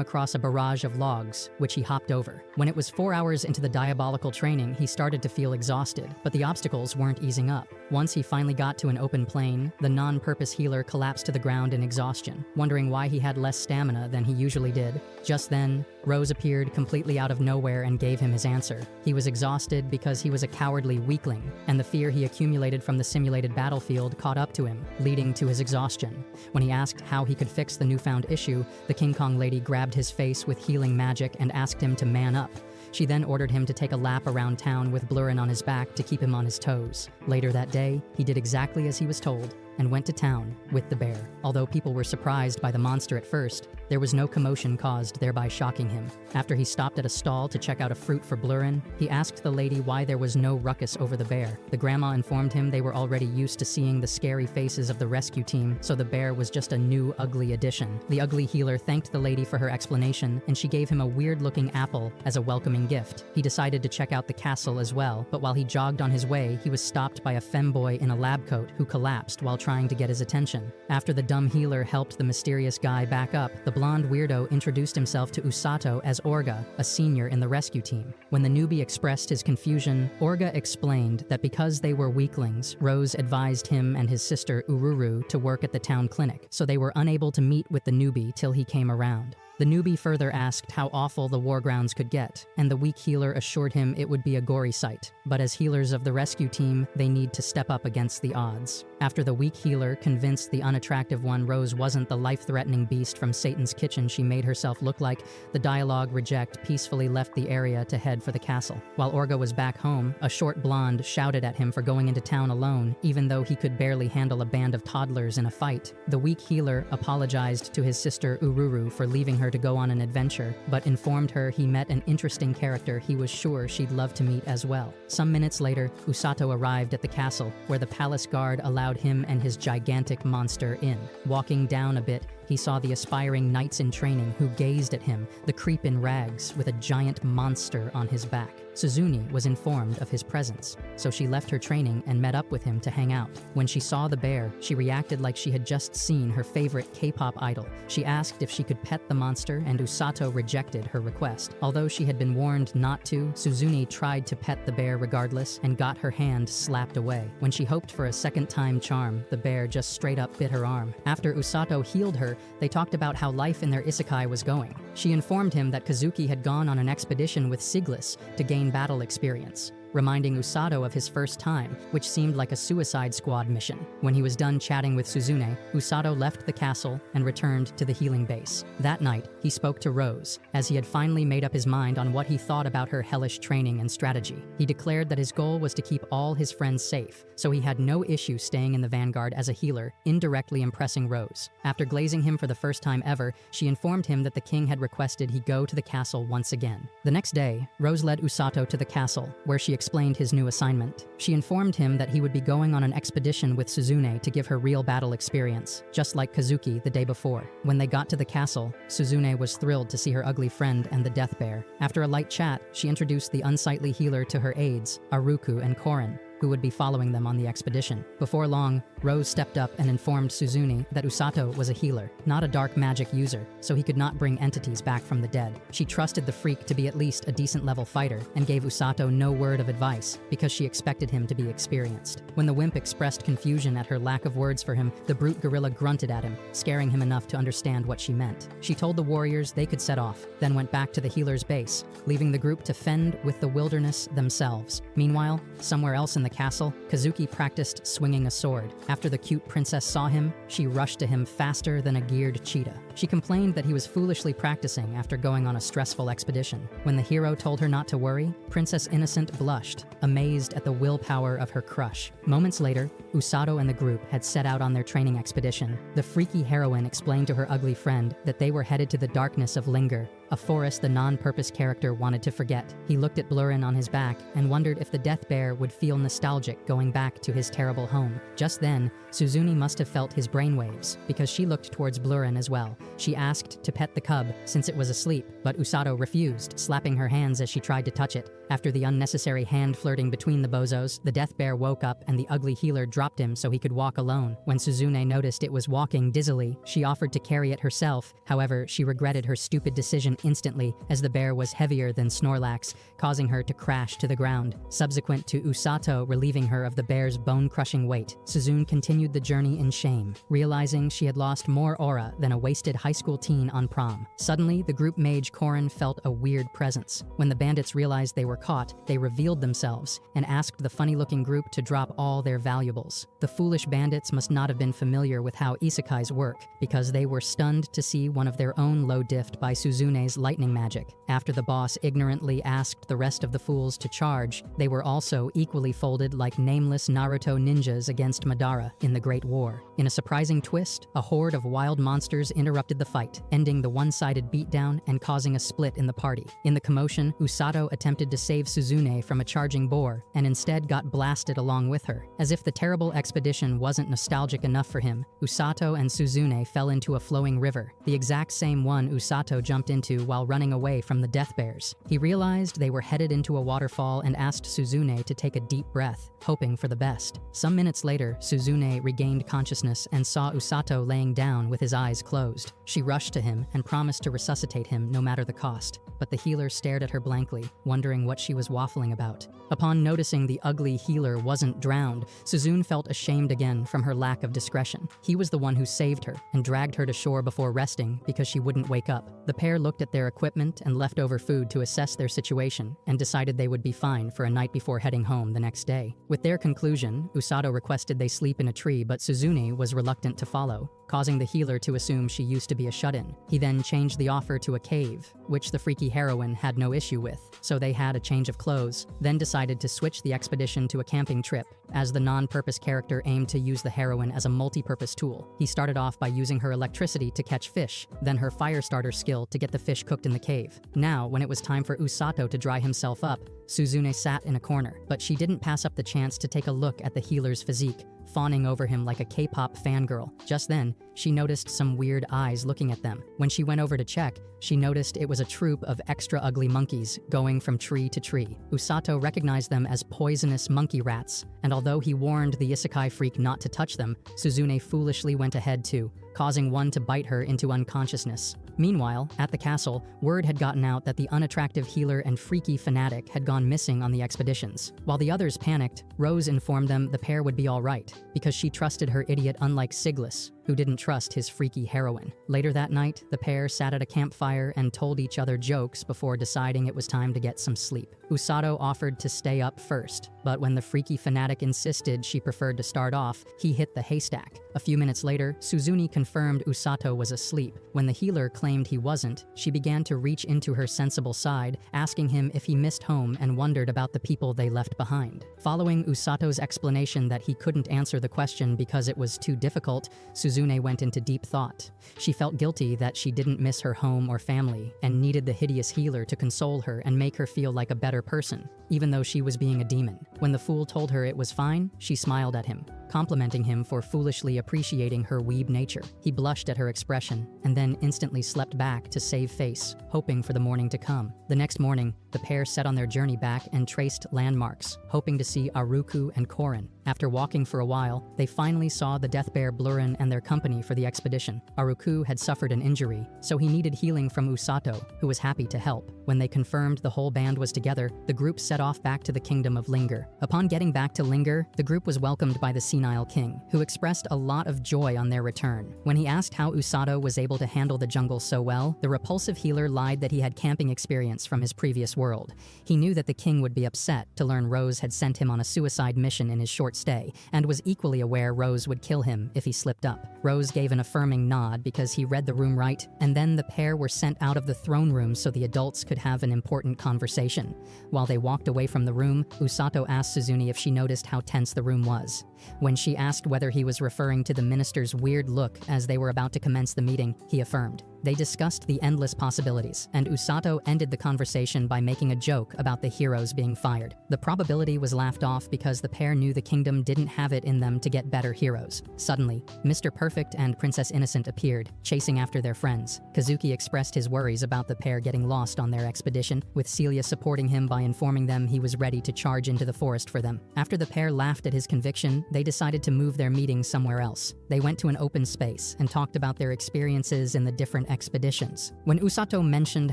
across a barrage of logs, which he hopped over. When it was 4 hours into the diabolical training, he started to feel exhausted, but the obstacles weren't easing up. Once he finally got to an open plain, the non-purpose healer collapsed to the ground in exhaustion, wondering why he had less stamina than he usually did. Just then, Rose appeared completely out of nowhere and gave him his answer. He was exhausted because he was a cowardly weakling, and the fear he accumulated from the simulated battlefield caught up to him, leading to his exhaustion. When he asked how he could fix the newfound issue, the King Kong lady grabbed his face with healing magic and asked him to man up. She then ordered him to take a lap around town with Blurin on his back to keep him on his toes. Later that day, he did exactly as he was told and went to town with the bear. Although people were surprised by the monster at first, there was no commotion caused, thereby shocking him. After he stopped at a stall to check out a fruit for Blurin, he asked the lady why there was no ruckus over the bear. The grandma informed him they were already used to seeing the scary faces of the rescue team, so the bear was just a new ugly addition. The ugly healer thanked the lady for her explanation, and she gave him a weird-looking apple as a welcoming gift. He decided to check out the castle as well, but while he jogged on his way, he was stopped by a femboy in a lab coat who collapsed while trying to get his attention. After the dumb healer helped the mysterious guy back up, the blonde weirdo introduced himself to Usato as Orga, a senior in the rescue team. When the newbie expressed his confusion, Orga explained that because they were weaklings, Rose advised him and his sister Ururu to work at the town clinic, so they were unable to meet with the newbie till he came around. The newbie further asked how awful the war grounds could get, and the weak healer assured him it would be a gory sight. But as healers of the rescue team, they need to step up against the odds. After the weak healer convinced the unattractive one Rose wasn't the life-threatening beast from Satan's kitchen she made herself look like, the dialogue reject peacefully left the area to head for the castle. While Orga was back home, a short blonde shouted at him for going into town alone, even though he could barely handle a band of toddlers in a fight. The weak healer apologized to his sister Ururu for leaving her to go on an adventure, but informed her he met an interesting character he was sure she'd love to meet as well. Some minutes later, Usato arrived at the castle, where the palace guard allowed him and his gigantic monster in. Walking down a bit, he saw the aspiring knights in training who gazed at him, the creep in rags, with a giant monster on his back. Suzune was informed of his presence, so she left her training and met up with him to hang out. When she saw the bear, she reacted like she had just seen her favorite K-pop idol. She asked if she could pet the monster, and Usato rejected her request. Although she had been warned not to, Suzune tried to pet the bear regardless and got her hand slapped away. When she hoped for a second-time charm, the bear just straight up bit her arm. After Usato healed her, they talked about how life in their isekai was going. She informed him that Kazuki had gone on an expedition with Siglis to gain battle experience. reminding Usato of his first time, which seemed like a Suicide Squad mission. When he was done chatting with Suzune, Usato left the castle and returned to the healing base. That night, he spoke to Rose, as he had finally made up his mind on what he thought about her hellish training and strategy. He declared that his goal was to keep all his friends safe, so he had no issue staying in the vanguard as a healer, indirectly impressing Rose. After glazing him for the first time ever, she informed him that the king had requested he go to the castle once again. The next day, Rose led Usato to the castle, where she explained his new assignment. She informed him that he would be going on an expedition with Suzune to give her real battle experience, just like Kazuki the day before. When they got to the castle, Suzune was thrilled to see her ugly friend and the death bear. After a light chat, she introduced the unsightly healer to her aides, Aruku and Korin, who would be following them on the expedition. Before long, Rose stepped up and informed Suzune that Usato was a healer, not a dark magic user, so he could not bring entities back from the dead. She trusted the freak to be at least a decent level fighter and gave Usato no word of advice because she expected him to be experienced. When the wimp expressed confusion at her lack of words for him, the brute gorilla grunted at him, scaring him enough to understand what she meant. She told the warriors they could set off, then went back to the healer's base, leaving the group to fend with the wilderness themselves. Meanwhile, somewhere else in the castle, Kazuki practiced swinging a sword. After the cute princess saw him, she rushed to him faster than a geared cheetah. She complained that he was foolishly practicing after going on a stressful expedition. When the hero told her not to worry, Princess Innocent blushed, amazed at the willpower of her crush. Moments later, Usato and the group had set out on their training expedition. The freaky heroine explained to her ugly friend that they were headed to the darkness of Linger, a forest the non-purpose character wanted to forget. He looked at Blurin on his back and wondered if the death bear would feel nostalgic going back to his terrible home. Just then, Suzune must have felt his brainwaves, because she looked towards Blurin as well. She asked to pet the cub since it was asleep, but Usato refused, slapping her hands as she tried to touch it. After the unnecessary hand flirting between the bozos, the death bear woke up and the ugly healer dropped him so he could walk alone. When Suzune noticed it was walking dizzily, she offered to carry it herself. However, she regretted her stupid decision instantly, as the bear was heavier than Snorlax, causing her to crash to the ground. Subsequent to Usato relieving her of the bear's bone-crushing weight, Suzune continued the journey in shame, realizing she had lost more aura than a wasted high school teen on prom. Suddenly, the group mage Korin felt a weird presence. When the bandits realized they were caught, they revealed themselves and asked the funny-looking group to drop all their valuables. The foolish bandits must not have been familiar with how isekais work, because they were stunned to see one of their own low-diffed by Suzune's lightning magic. After the boss ignorantly asked the rest of the fools to charge, they were also equally folded like nameless Naruto ninjas against Madara in the Great War. In a surprising twist, a horde of wild monsters interrupted the fight, ending the one-sided beatdown and causing a split in the party. In the commotion, Usato attempted to save Suzune from a charging boar, and instead got blasted along with her. As if the terrible expedition wasn't nostalgic enough for him, Usato and Suzune fell into a flowing river, the exact same one Usato jumped into while running away from the death bears. He realized they were headed into a waterfall and asked Suzune to take a deep breath, hoping for the best. Some minutes later, Suzune regained consciousness and saw Usato laying down with his eyes closed. She rushed to him and promised to resuscitate him no matter the cost, but the healer stared at her blankly, wondering what she was waffling about. Upon noticing the ugly healer wasn't drowned, Suzune felt ashamed again from her lack of discretion. He was the one who saved her and dragged her to shore before resting because she wouldn't wake up. The pair looked at their equipment and leftover food to assess their situation and decided they would be fine for a night before heading home the next day. With their conclusion, Usato requested they sleep in a tree, but Suzune was reluctant to follow, causing the healer to assume she used to be a shut-in. He then changed the offer to a cave, which the freaky heroine had no issue with, so they had a change of clothes, then decided to switch the expedition to a camping trip, as the non-purpose character aimed to use the heroine as a multi-purpose tool. He started off by using her electricity to catch fish, then her fire starter skill to get the fish cooked in the cave. Now, when it was time for Usato to dry himself up, Suzune sat in a corner, but she didn't pass up the chance to take a look at the healer's physique, fawning over him like a K-pop fangirl. Just then, she noticed some weird eyes looking at them. When she went over to check, she noticed it was a troop of extra ugly monkeys going from tree to tree. Usato recognized them as poisonous monkey rats, and although he warned the isekai freak not to touch them, Suzune foolishly went ahead too, causing one to bite her into unconsciousness. Meanwhile, at the castle, word had gotten out that the unattractive healer and freaky fanatic had gone missing on the expeditions. While the others panicked, Rose informed them the pair would be all right, because she trusted her idiot unlike Siglis, who didn't trust his freaky heroine. Later that night, the pair sat at a campfire and told each other jokes before deciding it was time to get some sleep. Usato offered to stay up first, but when the freaky fanatic insisted she preferred to start off, he hit the haystack. A few minutes later, Suzune confirmed Usato was asleep. When the healer claimed he wasn't, she began to reach into her sensible side, asking him if he missed home and wondered about the people they left behind. Following Usato's explanation that he couldn't answer the question because it was too difficult, Suzune went into deep thought. She felt guilty that she didn't miss her home or family and needed the hideous healer to console her and make her feel like a better person, even though she was being a demon. When the fool told her it was fine, she smiled at him, complimenting him for foolishly appreciating her weeb nature. He blushed at her expression and then instantly slept back to save face, hoping for the morning to come. The next morning, the pair set on their journey back and traced landmarks, hoping to see Aruku and Korin. After walking for a while, they finally saw the death bear Blurin and their company for the expedition. Aruku had suffered an injury, so he needed healing from Usato, who was happy to help. When they confirmed the whole band was together, the group set off back to the kingdom of Linger. Upon getting back to Linger, the group was welcomed by the senile king, who expressed a lot of joy on their return. When he asked how Usato was able to handle the jungle so well, the repulsive healer lied that he had camping experience from his previous world. He knew that the king would be upset to learn Rose had sent him on a suicide mission in his short stay, and was equally aware Rose would kill him if he slipped up. Rose gave an affirming nod because he read the room right, and then the pair were sent out of the throne room so the adults could have an important conversation. While they walked away from the room, Usato asked Suzune if she noticed how tense the room was. When she asked whether he was referring to the minister's weird look as they were about to commence the meeting, he affirmed. They discussed the endless possibilities, and Usato ended the conversation by making a joke about the heroes being fired. The probability was laughed off because the pair knew the kingdom didn't have it in them to get better heroes. Suddenly, Mr. Perfect and Princess Innocent appeared, chasing after their friends. Kazuki expressed his worries about the pair getting lost on their expedition, with Celia supporting him by informing them he was ready to charge into the forest for them. After the pair laughed at his conviction, they decided to move their meeting somewhere else. They went to an open space and talked about their experiences in the different expeditions. When Usato mentioned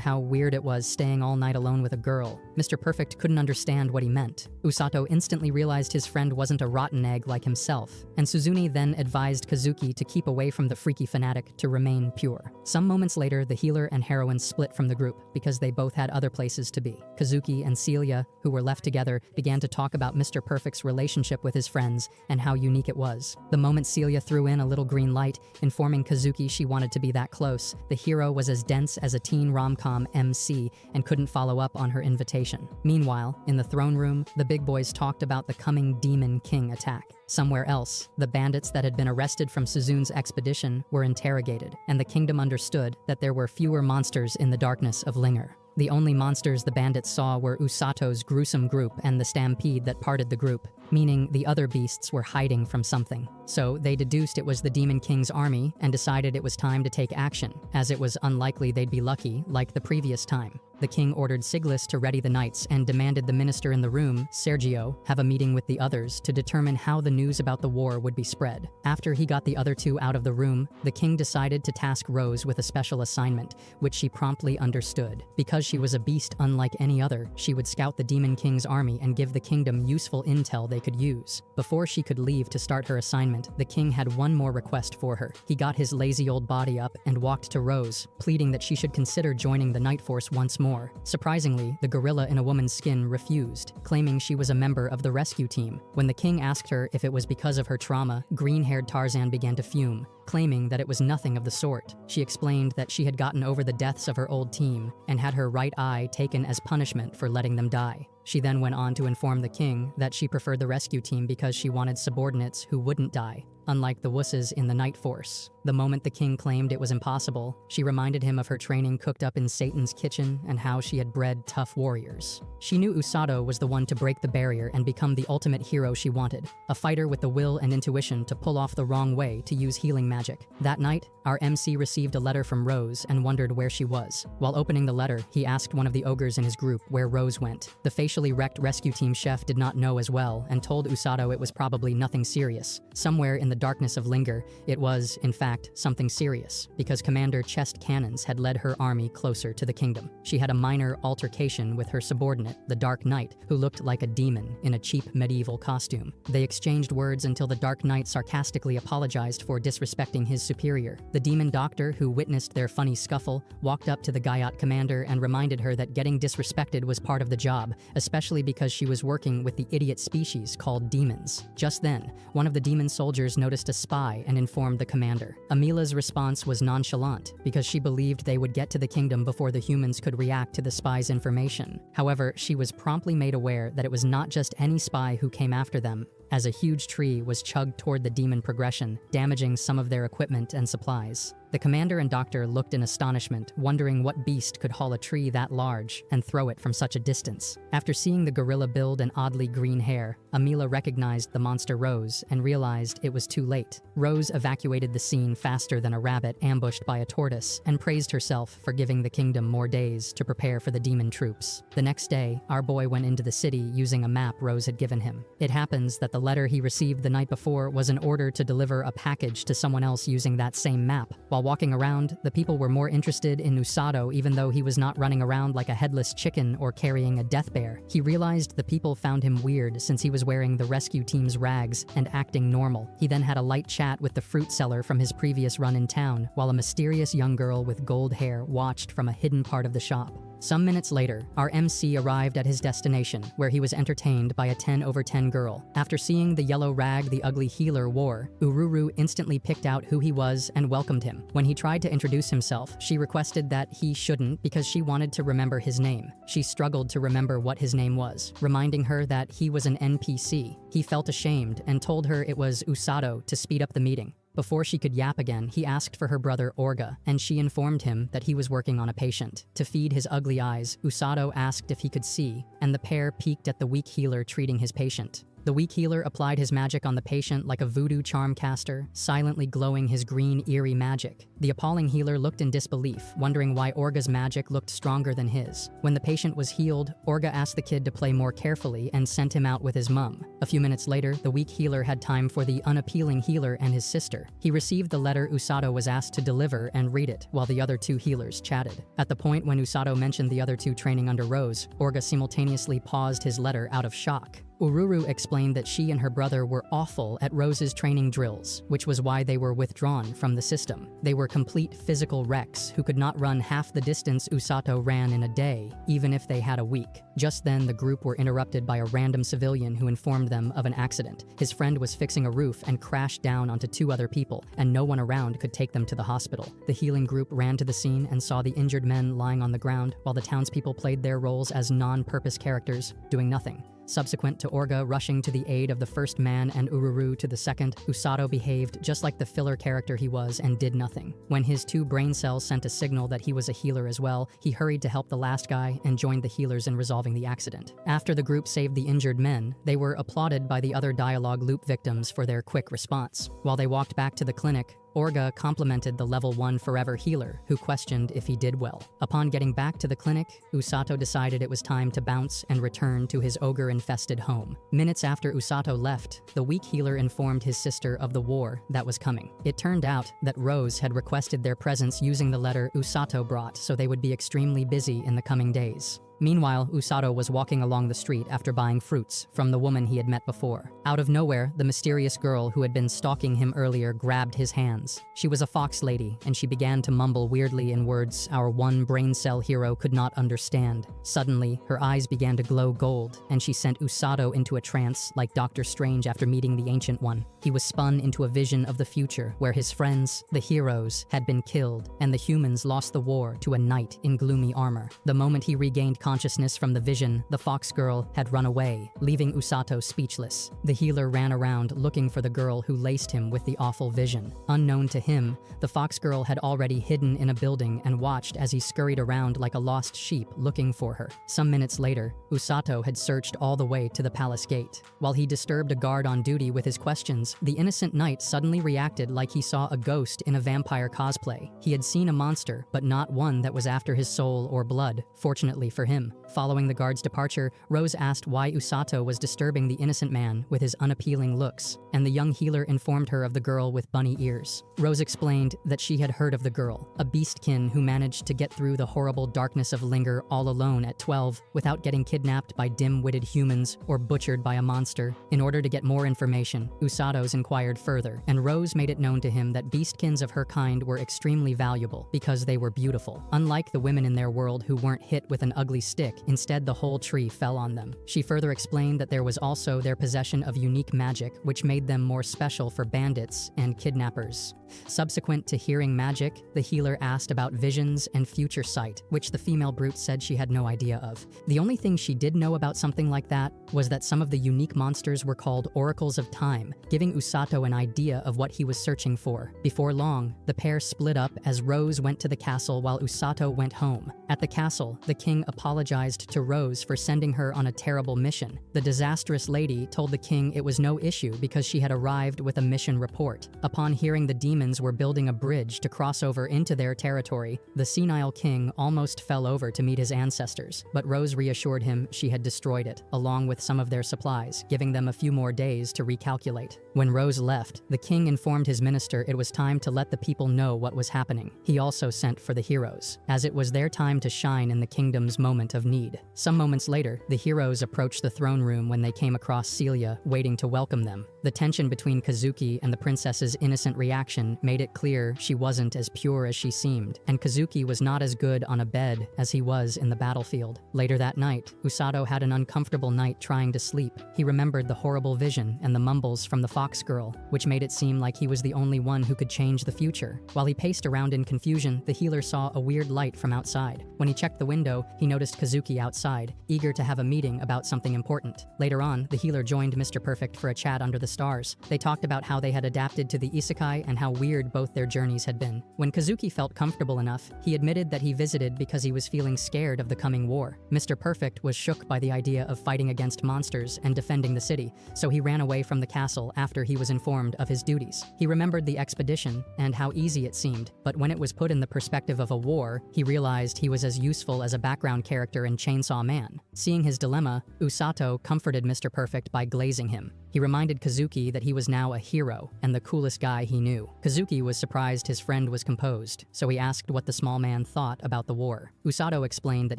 how weird it was staying all night alone with a girl, Mr. Perfect couldn't understand what he meant. Usato instantly realized his friend wasn't a rotten egg like himself, and Suzune then advised Kazuki to keep away from the freaky fanatic to remain pure. Some moments later, the healer and heroine split from the group because they both had other places to be. Kazuki and Celia, who were left together, began to talk about Mr. Perfect's relationship with his friends and how unique it was. The moment Celia threw in a little green light, informing Kazuki she wanted to be that close, the hero was as dense as a teen rom-com MC and couldn't follow up on her invitation. Meanwhile, in the throne room, the big boys talked about the coming Demon King attack. Somewhere else, the bandits that had been arrested from Suzune's expedition were interrogated, and the kingdom understood that there were fewer monsters in the darkness of Linger. The only monsters the bandits saw were Usato's gruesome group and the stampede that parted the group, meaning the other beasts were hiding from something. So they deduced it was the Demon King's army and decided it was time to take action, as it was unlikely they'd be lucky like the previous time. The king ordered Siglis to ready the knights and demanded the minister in the room, Sergio, have a meeting with the others to determine how the news about the war would be spread. After he got the other two out of the room, the king decided to task Rose with a special assignment, which she promptly understood. Because she was a beast unlike any other, she would scout the Demon King's army and give the kingdom useful intel they could use. Before she could leave to start her assignment, the king had one more request for her. He got his lazy old body up and walked to Rose, pleading that she should consider joining the Night Force once more. Surprisingly, the gorilla in a woman's skin refused, claiming she was a member of the rescue team. When the king asked her if it was because of her trauma, green-haired Tarzan began to fume, claiming that it was nothing of the sort. She explained that she had gotten over the deaths of her old team and had her right eye taken as punishment for letting them die. She then went on to inform the king that she preferred the rescue team because she wanted subordinates who wouldn't die, unlike the wusses in the Night Force. The moment the king claimed it was impossible, she reminded him of her training cooked up in Satan's kitchen and how she had bred tough warriors. She knew Usato was the one to break the barrier and become the ultimate hero she wanted, a fighter with the will and intuition to pull off the wrong way to use healing magic. That night, our MC received a letter from Rose and wondered where she was. While opening the letter, he asked one of the ogres in his group where Rose went. The facially wrecked rescue team chef did not know as well and told Usato it was probably nothing serious. Somewhere in the darkness of Linger, it was, in fact, something serious, because Commander Chest Cannons had led her army closer to the kingdom. She had a minor altercation with her subordinate, the Dark Knight, who looked like a demon in a cheap medieval costume. They exchanged words until the Dark Knight sarcastically apologized for disrespecting disrespecting his superior. The demon doctor, who witnessed their funny scuffle, walked up to the Gayat commander and reminded her that getting disrespected was part of the job, especially because she was working with the idiot species called demons. Just then, one of the demon soldiers noticed a spy and informed the commander. Amila's response was nonchalant, because she believed they would get to the kingdom before the humans could react to the spy's information. However, she was promptly made aware that it was not just any spy who came after them, as a huge tree was chugged toward the demon progression, damaging some of their equipment and supplies. The commander and doctor looked in astonishment, wondering what beast could haul a tree that large and throw it from such a distance. After seeing the gorilla build and oddly green hair, Amila recognized the monster Rose and realized it was too late. Rose evacuated the scene faster than a rabbit ambushed by a tortoise and praised herself for giving the kingdom more days to prepare for the demon troops. The next day, our boy went into the city using a map Rose had given him. It happens that the letter he received the night before was an order to deliver a package to someone else using that same map. While walking around, the people were more interested in Usato even though he was not running around like a headless chicken or carrying a death bear. He realized the people found him weird since he was wearing the rescue team's rags and acting normal. He then had a light chat with the fruit seller from his previous run in town, while a mysterious young girl with gold hair watched from a hidden part of the shop. Some minutes later, our MC arrived at his destination, where he was entertained by a 10/10 girl. After seeing the yellow rag the ugly healer wore, Ururu instantly picked out who he was and welcomed him. When he tried to introduce himself, she requested that he shouldn't because she wanted to remember his name. She struggled to remember what his name was, reminding her that he was an NPC. He felt ashamed and told her it was Usato to speed up the meeting. Before she could yap again, he asked for her brother Orga, and she informed him that he was working on a patient. To feed his ugly eyes, Usato asked if he could see, and the pair peeked at the weak healer treating his patient. The weak healer applied his magic on the patient like a voodoo charm caster, silently glowing his green, eerie magic. The appalling healer looked in disbelief, wondering why Orga's magic looked stronger than his. When the patient was healed, Orga asked the kid to play more carefully and sent him out with his mum. A few minutes later, the weak healer had time for the unappealing healer and his sister. He received the letter Usato was asked to deliver and read it, while the other two healers chatted. At the point when Usato mentioned the other two training under Rose, Orga simultaneously paused his letter out of shock. Ururu explained that she and her brother were awful at Rose's training drills, which was why they were withdrawn from the system. They were complete physical wrecks who could not run half the distance Usato ran in a day, even if they had a week. Just then, the group were interrupted by a random civilian who informed them of an accident. His friend was fixing a roof and crashed down onto two other people, and no one around could take them to the hospital. The healing group ran to the scene and saw the injured men lying on the ground, while the townspeople played their roles as non-purpose characters, doing nothing. Subsequent to Orga rushing to the aid of the first man and Ururu to the second, Usato behaved just like the filler character he was and did nothing. When his two brain cells sent a signal that he was a healer as well, he hurried to help the last guy and joined the healers in resolving the accident. After the group saved the injured men, they were applauded by the other dialogue loop victims for their quick response. While they walked back to the clinic, Orga complimented the level 1 forever healer, who questioned if he did well. Upon getting back to the clinic, Usato decided it was time to bounce and return to his ogre-infested home. Minutes after Usato left, the weak healer informed his sister of the war that was coming. It turned out that Rose had requested their presence using the letter Usato brought, so they would be extremely busy in the coming days. Meanwhile, Usato was walking along the street after buying fruits from the woman he had met before. Out of nowhere, the mysterious girl who had been stalking him earlier grabbed his hands. She was a fox lady, and she began to mumble weirdly in words our one brain cell hero could not understand. Suddenly, her eyes began to glow gold, and she sent Usato into a trance like Doctor Strange after meeting the Ancient One. He was spun into a vision of the future, where his friends, the heroes, had been killed, and the humans lost the war to a knight in gloomy armor. The moment he regained consciousness from the vision, the fox girl had run away, leaving Usato speechless. The healer ran around looking for the girl who laced him with the awful vision. Unknown to him, the fox girl had already hidden in a building and watched as he scurried around like a lost sheep looking for her. Some minutes later, Usato had searched all the way to the palace gate. While he disturbed a guard on duty with his questions, the innocent knight suddenly reacted like he saw a ghost in a vampire cosplay. He had seen a monster, but not one that was after his soul or blood, fortunately for him. him. Following the guard's departure, Rose asked why Usato was disturbing the innocent man with his unappealing looks, and the young healer informed her of the girl with bunny ears. Rose explained that she had heard of the girl, a beastkin who managed to get through the horrible darkness of Linger all alone at 12 without getting kidnapped by dim-witted humans or butchered by a monster. In order to get more information, Usatos inquired further, and Rose made it known to him that beastkins of her kind were extremely valuable because they were beautiful. Unlike the women in their world who weren't hit with an ugly stick, instead the whole tree fell on them. She further explained that there was also their possession of unique magic, which made them more special for bandits and kidnappers. Subsequent to hearing magic, the healer asked about visions and future sight, which the female brute said she had no idea of. The only thing she did know about something like that was that some of the unique monsters were called oracles of time, giving Usato an idea of what he was searching for. Before long, the pair split up as Rose went to the castle while Usato went home. At the castle, the king apologized to Rose for sending her on a terrible mission. The disastrous lady told the king it was no issue because she had arrived with a mission report. Upon hearing the demons were building a bridge to cross over into their territory, the senile king almost fell over to meet his ancestors, but Rose reassured him she had destroyed it, along with some of their supplies, giving them a few more days to recalculate. When Rose left, the king informed his minister it was time to let the people know what was happening. He also sent for the heroes, as it was their time to shine in the kingdom's moment of need. Some moments later, the heroes approached the throne room when they came across Celia, waiting to welcome them. The tension between Kazuki and the princess's innocent reaction made it clear she wasn't as pure as she seemed, and Kazuki was not as good on a bed as he was in the battlefield. Later that night, Usato had an uncomfortable night trying to sleep. He remembered the horrible vision and the mumbles from the fox girl, which made it seem like he was the only one who could change the future. While he paced around in confusion, the healer saw a weird light from outside. When he checked the window, he noticed Kazuki outside, eager to have a meeting about something important. Later on, the healer joined Mr. Perfect for a chat under the stars. They talked about how they had adapted to the isekai and how weird both their journeys had been. When Kazuki felt comfortable enough, he admitted that he visited because he was feeling scared of the coming war. Mr. Perfect was shook by the idea of fighting against monsters and defending the city, so he ran away from the castle after he was informed of his duties. He remembered the expedition and how easy it seemed, but when it was put in the perspective of a war, he realized he was as useful as a background character in Chainsaw Man. Seeing his dilemma, Usato comforted Mr. Perfect by glazing him. He reminded Kazuki that he was now a hero and the coolest guy he knew. Kazuki was surprised his friend was composed, so he asked what the small man thought about the war. Usato explained that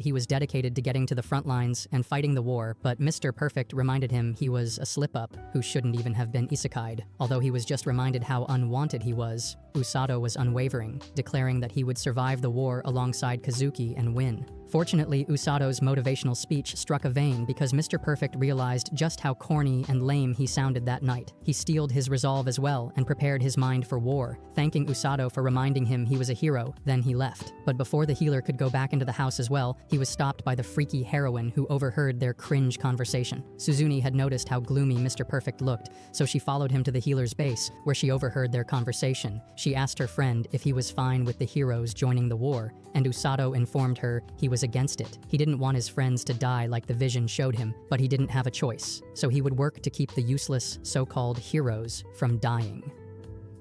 he was dedicated to getting to the front lines and fighting the war, but Mr. Perfect reminded him he was a slip-up who shouldn't even have been isekai'd. Although he was just reminded how unwanted he was, Usato was unwavering, declaring that he would survive the war alongside Kazuki and win. Fortunately, Usato's motivational speech struck a vein because Mr. Perfect realized just how corny and lame he sounded that night. He steeled his resolve as well and prepared his mind for war, thanking Usato for reminding him he was a hero. Then he left. But before the healer could go back into the house as well, he was stopped by the freaky heroine who overheard their cringe conversation. Suzune had noticed how gloomy Mr. Perfect looked, so she followed him to the healer's base, where she overheard their conversation. She asked her friend if he was fine with the heroes joining the war, and Usato informed her he was against it. He didn't want his friends to die like the vision showed him, but he didn't have a choice, so he would work to keep the useless, so-called heroes from dying.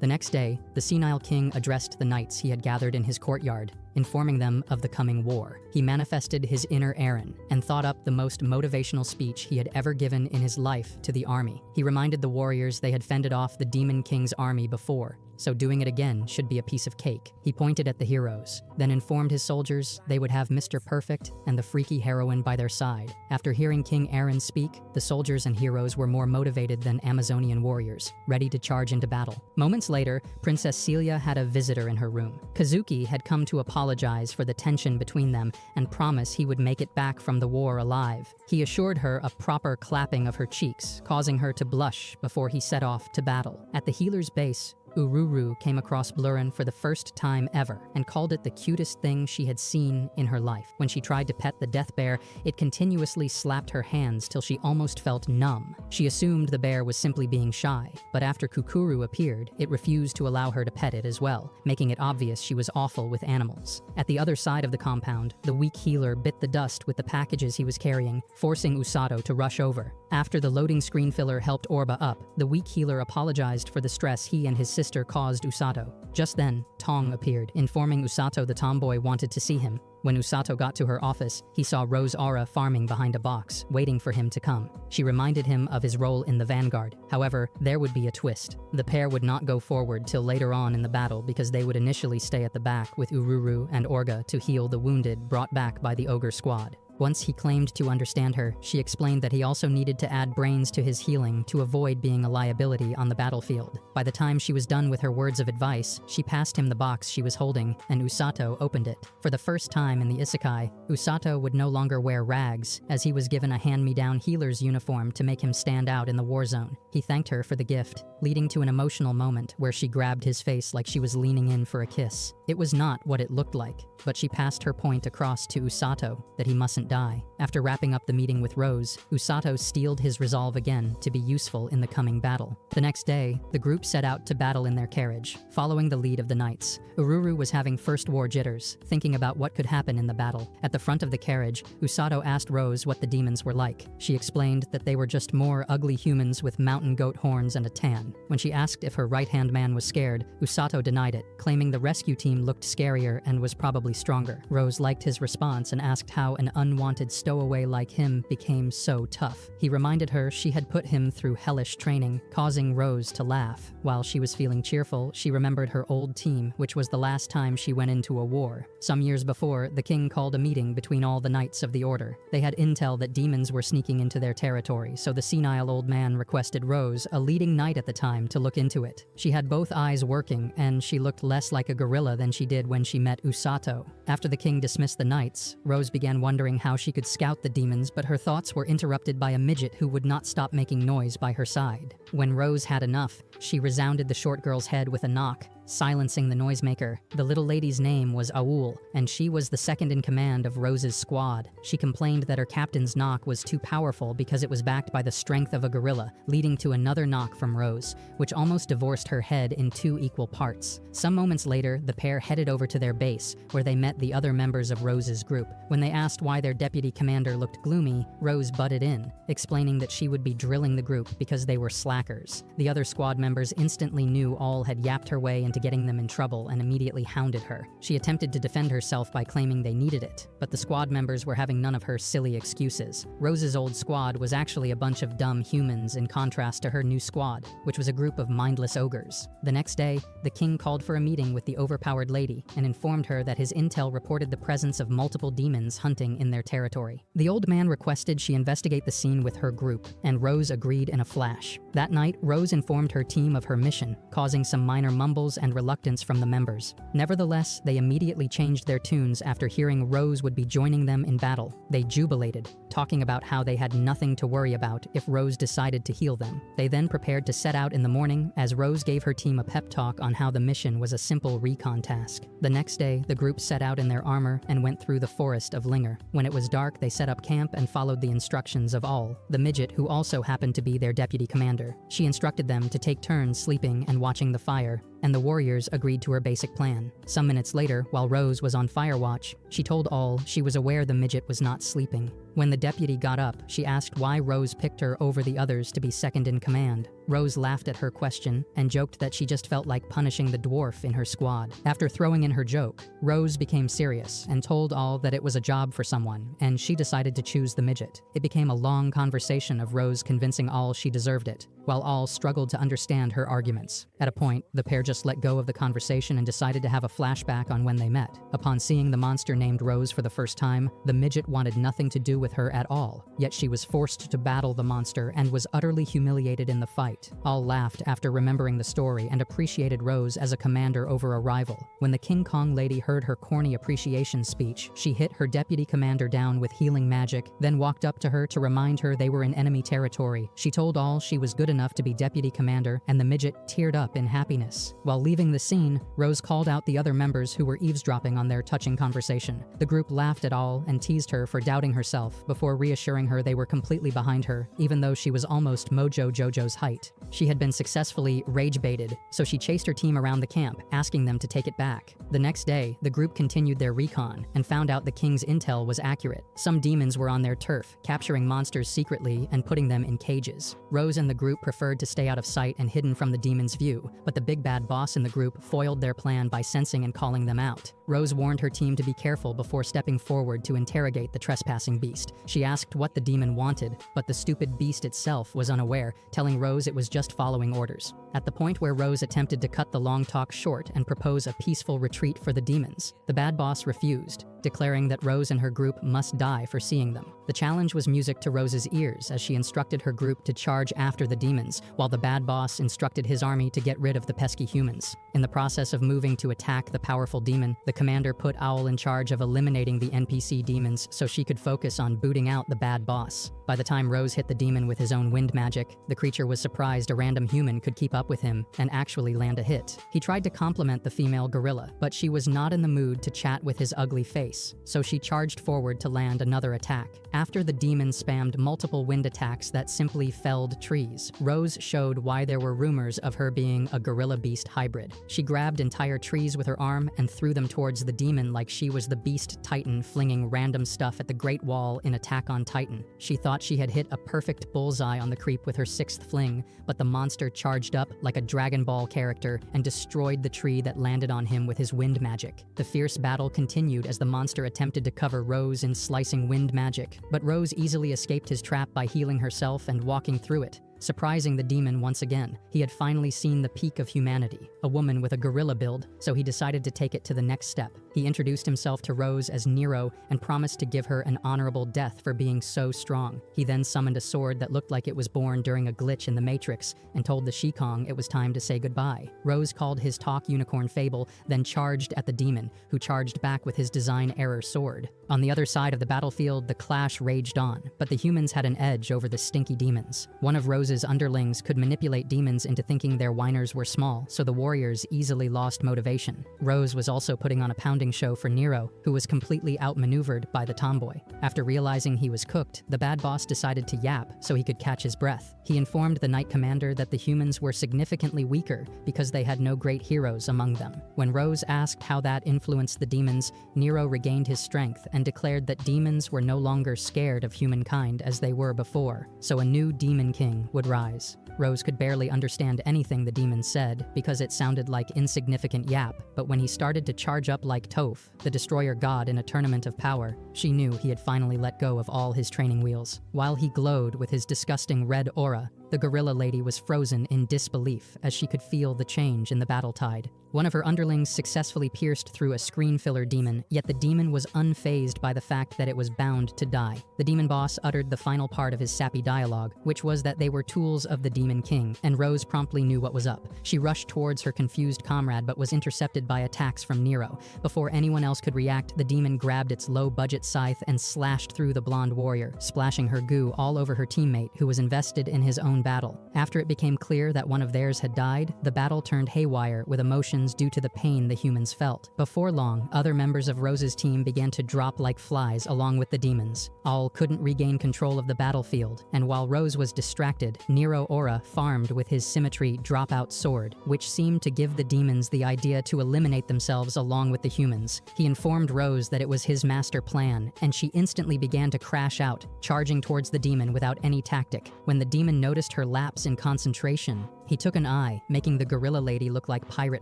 The next day, the senile king addressed the knights he had gathered in his courtyard, informing them of the coming war. He manifested his inner Eren and thought up the most motivational speech he had ever given in his life to the army. He reminded the warriors they had fended off the Demon King's army before, so doing it again should be a piece of cake. He pointed at the heroes, then informed his soldiers they would have Mr. Perfect and the freaky heroine by their side. After hearing King Eren speak, the soldiers and heroes were more motivated than Amazonian warriors, ready to charge into battle. Moments later, Princess Celia had a visitor in her room. Kazuki had come to apologize for the tension between them and promise he would make it back from the war alive. He assured her a proper clapping of her cheeks, causing her to blush before he set off to battle. At the healer's base, Ururu came across Blurren for the first time ever and called it the cutest thing she had seen in her life. When she tried to pet the death bear, it continuously slapped her hands till she almost felt numb. She assumed the bear was simply being shy, but after Kukuru appeared, it refused to allow her to pet it as well, making it obvious she was awful with animals. At the other side of the compound, the weak healer bit the dust with the packages he was carrying, forcing Usato to rush over. After the loading screen filler helped Orba up, the weak healer apologized for the stress he and his sister sister caused Usato. Just then, Tong appeared, informing Usato the tomboy wanted to see him. When Usato got to her office, he saw Rose Aura farming behind a box, waiting for him to come. She reminded him of his role in the vanguard. However, there would be a twist. The pair would not go forward till later on in the battle because they would initially stay at the back with Ururu and Orga to heal the wounded brought back by the ogre squad. Once he claimed to understand her, she explained that he also needed to add brains to his healing to avoid being a liability on the battlefield. By the time she was done with her words of advice, she passed him the box she was holding, and Usato opened it. For the first time in the isekai, Usato would no longer wear rags, as he was given a hand-me-down healer's uniform to make him stand out in the war zone. He thanked her for the gift, leading to an emotional moment where she grabbed his face like she was leaning in for a kiss. It was not what it looked like, but she passed her point across to Usato that he mustn't die. After wrapping up the meeting with Rose, Usato steeled his resolve again to be useful in the coming battle. The next day, the group set out to battle in their carriage, following the lead of the knights. Ururu was having first war jitters, thinking about what could happen in the battle. At the front of the carriage, Usato asked Rose what the demons were like. She explained that they were just more ugly humans with mountain goat horns and a tan. When she asked if her right-hand man was scared, Usato denied it, claiming the rescue team looked scarier and was probably stronger. Rose liked his response and asked how an unwanted stowaway like him became so tough. He reminded her she had put him through hellish training, causing Rose to laugh. While she was feeling cheerful, she remembered her old team, which was the last time she went into a war. Some years before, the king called a meeting between all the knights of the order. They had intel that demons were sneaking into their territory, so the senile old man requested Rose, a leading knight at the time, to look into it. She had both eyes working, and she looked less like a gorilla than she did when she met Usato. After the king dismissed the knights, Rose began wondering how she could scout the demons, but her thoughts were interrupted by a midget who would not stop making noise by her side. When Rose had enough, she resounded the short girl's head with a knock, silencing the noisemaker. The little lady's name was Aul, and she was the second in command of Rose's squad. She complained that her captain's knock was too powerful because it was backed by the strength of a gorilla, leading to another knock from Rose, which almost divorced her head in 2 equal parts. Some moments later, the pair headed over to their base, where they met the other members of Rose's group. When they asked why their deputy commander looked gloomy, Rose butted in, explaining that she would be drilling the group because they were slackers. The other squad members instantly knew Aul had yapped her way into getting them in trouble and immediately hounded her. She attempted to defend herself by claiming they needed it, but the squad members were having none of her silly excuses. Rose's old squad was actually a bunch of dumb humans in contrast to her new squad, which was a group of mindless ogres. The next day, the king called for a meeting with the overpowered lady and informed her that his intel reported the presence of multiple demons hunting in their territory. The old man requested she investigate the scene with her group, and Rose agreed in a flash. That night, Rose informed her team of her mission, causing some minor mumbles and reluctance from the members. Nevertheless, they immediately changed their tunes after hearing Rose would be joining them in battle. They jubilated, talking about how they had nothing to worry about if Rose decided to heal them. They then prepared to set out in the morning as Rose gave her team a pep talk on how the mission was a simple recon task. The next day, the group set out in their armor and went through the forest of Linger. When it was dark, they set up camp and followed the instructions of Aul, the midget who also happened to be their deputy commander. She instructed them to take turns sleeping and watching the fire, and the warriors agreed to her basic plan. Some minutes later, while Rose was on fire watch, she told Aul she was aware the midget was not sleeping. When the deputy got up, she asked why Rose picked her over the others to be second in command. Rose laughed at her question and joked that she just felt like punishing the dwarf in her squad. After throwing in her joke, Rose became serious and told Aul that it was a job for someone, and she decided to choose the midget. It became a long conversation of Rose convincing Aul she deserved it, while Aul struggled to understand her arguments. At a point, the pair just let go of the conversation and decided to have a flashback on when they met. Upon seeing the monster named Rose for the first time, the midget wanted nothing to do with her at all, yet she was forced to battle the monster and was utterly humiliated in the fight. Aul laughed after remembering the story and appreciated Rose as a commander over a rival. When the King Kong lady heard her corny appreciation speech, she hit her deputy commander down with healing magic, then walked up to her to remind her they were in enemy territory. She told Aul she was good enough to be deputy commander, and the midget teared up in happiness. While leaving the scene, Rose called out the other members who were eavesdropping on their touching conversation. The group laughed at Aul and teased her for doubting herself before reassuring her they were completely behind her, even though she was almost Mojo Jojo's height. fight. She had been successfully rage-baited, so she chased her team around the camp, asking them to take it back. The next day, the group continued their recon and found out the king's intel was accurate. Some demons were on their turf, capturing monsters secretly and putting them in cages. Rose and the group preferred to stay out of sight and hidden from the demons' view, but the big bad boss in the group foiled their plan by sensing and calling them out. Rose warned her team to be careful before stepping forward to interrogate the trespassing beast. She asked what the demon wanted, but the stupid beast itself was unaware, telling Rose it was just following orders. At the point where Rose attempted to cut the long talk short and propose a peaceful retreat for the demons, the bad boss refused, declaring that Rose and her group must die for seeing them. The challenge was music to Rose's ears as she instructed her group to charge after the demons, while the bad boss instructed his army to get rid of the pesky humans. In the process of moving to attack the powerful demon, the commander put Owl in charge of eliminating the NPC demons so she could focus on booting out the bad boss. By the time Rose hit the demon with his own wind magic, the creature was surprised a random human could keep up with him and actually land a hit. He tried to compliment the female gorilla, but she was not in the mood to chat with his ugly face, so she charged forward to land another attack. After the demon spammed multiple wind attacks that simply felled trees, Rose showed why there were rumors of her being a gorilla beast hybrid. She grabbed entire trees with her arm and threw them towards the demon like she was the beast titan flinging random stuff at the Great Wall in Attack on Titan. She thought she had hit a perfect bullseye on the creep with her sixth fling, but the monster charged up like a Dragon Ball character and destroyed the tree that landed on him with his wind magic. The fierce battle continued as the monster attempted to cover Rose in slicing wind magic, but Rose easily escaped his trap by healing herself and walking through it, surprising the demon once again. He had finally seen the peak of humanity, a woman with a gorilla build, so he decided to take it to the next step. He introduced himself to Rose as Nero and promised to give her an honorable death for being so strong. He then summoned a sword that looked like it was born during a glitch in the Matrix and told the Shikong it was time to say goodbye. Rose called his talk unicorn fable, then charged at the demon, who charged back with his design error sword. On the other side of the battlefield, the clash raged on, but the humans had an edge over the stinky demons. One of Rose's underlings could manipulate demons into thinking their whiners were small, so the warriors easily lost motivation. Rose was also putting on a pounding show for Nero, who was completely outmaneuvered by the tomboy. After realizing he was cooked, the bad boss decided to yap so he could catch his breath. He informed the Knight Commander that the humans were significantly weaker because they had no great heroes among them. When Rose asked how that influenced the demons, Nero regained his strength and declared that demons were no longer scared of humankind as they were before, so a new demon king would rise. Rose could barely understand anything the demon said because it sounded like insignificant yap, but when he started to charge up like Toph, the destroyer god in a tournament of power, she knew he had finally let go of all his training wheels. While he glowed with his disgusting red aura, the gorilla lady was frozen in disbelief as she could feel the change in the battle tide. One of her underlings successfully pierced through a screen filler demon, yet the demon was unfazed by the fact that it was bound to die. The demon boss uttered the final part of his sappy dialogue, which was that they were tools of the demon king, and Rose promptly knew what was up. She rushed towards her confused comrade but was intercepted by attacks from Nero. Before anyone else could react, the demon grabbed its low-budget scythe and slashed through the blonde warrior, splashing her goo all over her teammate who was invested in his own battle. After it became clear that one of theirs had died, the battle turned haywire with emotions due to the pain the humans felt. Before long, other members of Rose's team began to drop like flies along with the demons. All couldn't regain control of the battlefield, and while Rose was distracted, Nero Aura farmed with his symmetry dropout sword, which seemed to give the demons the idea to eliminate themselves along with the humans. He informed Rose that it was his master plan, and she instantly began to crash out, charging towards the demon without any tactic. When the demon noticed her lapse in concentration, he took an eye, making the gorilla lady look like Pirate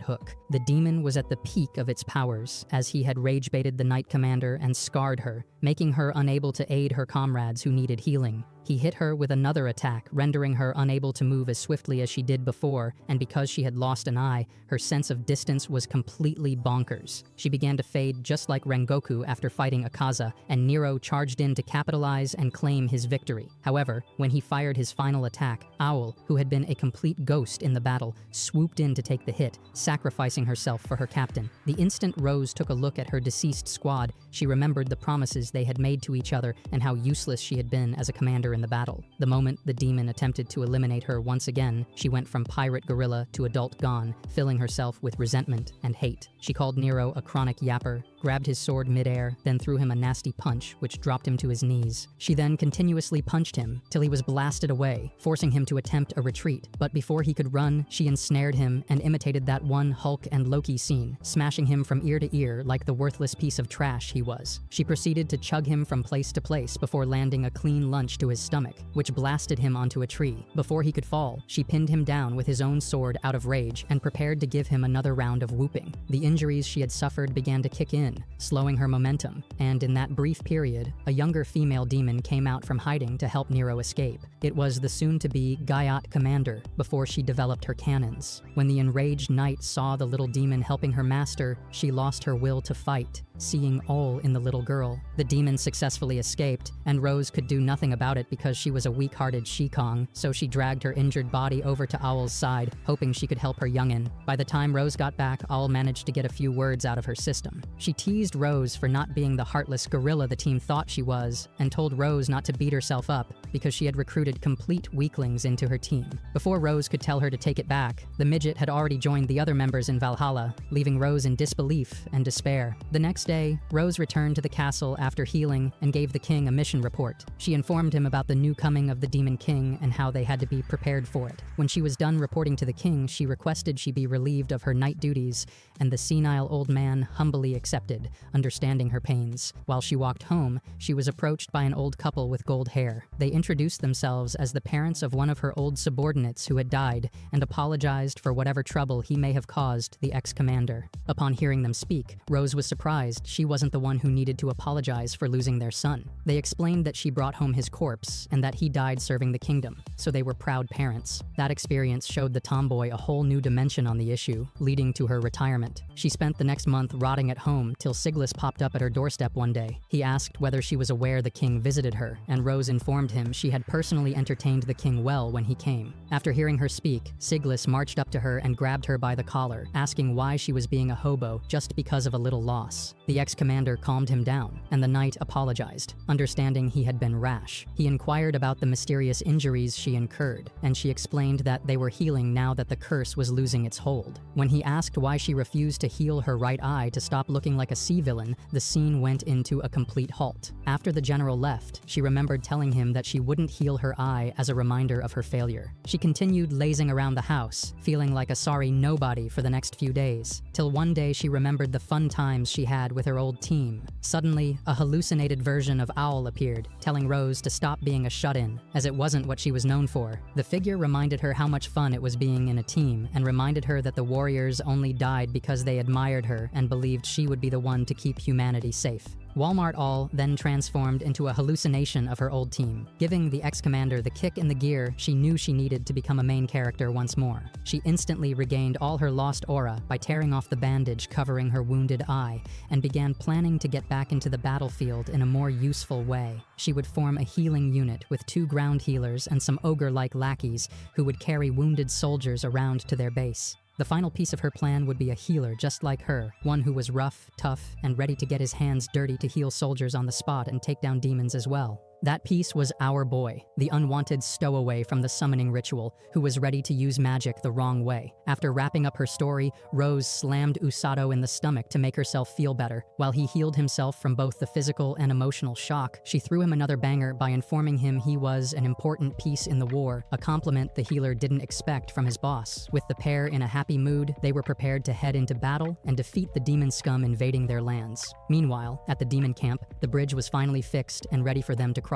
Hook. The demon was at the peak of its powers, as he had rage-baited the Knight Commander and scarred her, making her unable to aid her comrades who needed healing. He hit her with another attack, rendering her unable to move as swiftly as she did before, and because she had lost an eye, her sense of distance was completely bonkers. She began to fade just like Rengoku after fighting Akaza, and Nero charged in to capitalize and claim his victory. However, when he fired his final attack, Owl, who had been a complete ghost in the battle, swooped in to take the hit, sacrificing herself for her captain. The instant Rose took a look at her deceased squad, she remembered the promises they had made to each other and how useless she had been as a commander in the battle. The moment the demon attempted to eliminate her once again, she went from pirate gorilla to adult Gon, filling herself with resentment and hate. She called Nero a chronic yapper, grabbed his sword midair, then threw him a nasty punch, which dropped him to his knees. She then continuously punched him till he was blasted away, forcing him to attempt a retreat. But before he could run, she ensnared him and imitated that one Hulk and Loki scene, smashing him from ear to ear like the worthless piece of trash he was. She proceeded to chug him from place to place before landing a clean lunge to his stomach, which blasted him onto a tree. Before he could fall, she pinned him down with his own sword out of rage and prepared to give him another round of whooping. The injuries she had suffered began to kick in, slowing her momentum, and in that brief period, a younger female demon came out from hiding to help Nero escape. It was the soon-to-be Gaiot commander before she developed her cannons. When the enraged knight saw the little demon helping her master, she lost her will to fight, seeing all in the little girl. The demon successfully escaped, and Rose could do nothing about it because she was a weak-hearted Shikong, so she dragged her injured body over to Owl's side, hoping she could help her youngin. By the time Rose got back, Owl managed to get a few words out of her system. She teased Rose for not being the heartless gorilla the team thought she was, and told Rose not to beat herself up because she had recruited complete weaklings into her team. Before Rose could tell her to take it back, the midget had already joined the other members in Valhalla, leaving Rose in disbelief and despair. The next day, Rose returned to the castle after healing and gave the king a mission report. She informed him about the new coming of the Demon King and how they had to be prepared for it. When she was done reporting to the king, she requested she be relieved of her night duties, and the senile old man humbly accepted, understanding her pains. While she walked home, she was approached by an old couple with gold hair. They introduced themselves as the parents of one of her old subordinates who had died and apologized for whatever trouble he may have caused the ex-commander. Upon hearing them speak, Rose was surprised she wasn't the one who needed to apologize for losing their son. They explained that she brought home his corpse and that he died serving the kingdom, so they were proud parents. That experience showed the tomboy a whole new dimension on the issue, leading to her retirement. She spent the next month rotting at home till Siglis popped up at her doorstep one day. He asked whether she was aware the king visited her, and Rose informed him she had personally entertained the king well when he came. After hearing her speak, Siglis marched up to her and grabbed her by the collar, asking why she was being a hobo just because of a little loss. The ex-commander calmed him down, and the knight apologized, understanding he had been rash. He inquired about the mysterious injuries she incurred, and she explained that they were healing now that the curse was losing its hold. When he asked why she refused to heal her right eye to stop looking like a sea villain, the scene went into a complete halt. After the general left, she remembered telling him that she wouldn't heal her eye as a reminder of her failure. She continued lazing around the house, feeling like a sorry nobody for the next few days, till one day she remembered the fun times she had with her old team. Suddenly, a hallucinated version of Owl appeared, telling Rose to stop being a shut-in, as it wasn't what she was known for. The figure reminded her how much fun it was being in a team, and reminded her that the warriors only died because they admired her and believed she would be the one to keep humanity safe. Walmart All then transformed into a hallucination of her old team, giving the ex-commander the kick in the gear she knew she needed to become a main character once more. She instantly regained all her lost aura by tearing off the bandage covering her wounded eye, and began planning to get back into the battlefield in a more useful way. She would form a healing unit with 2 ground healers and some ogre-like lackeys who would carry wounded soldiers around to their base. The final piece of her plan would be a healer just like her, one who was rough, tough, and ready to get his hands dirty to heal soldiers on the spot and take down demons as well. That piece was our boy, the unwanted stowaway from the summoning ritual, who was ready to use magic the wrong way. After wrapping up her story, Rose slammed Usato in the stomach to make herself feel better. While he healed himself from both the physical and emotional shock, she threw him another banger by informing him he was an important piece in the war, a compliment the healer didn't expect from his boss. With the pair in a happy mood, they were prepared to head into battle and defeat the demon scum invading their lands. Meanwhile, at the demon camp, the bridge was finally fixed and ready for them to cross.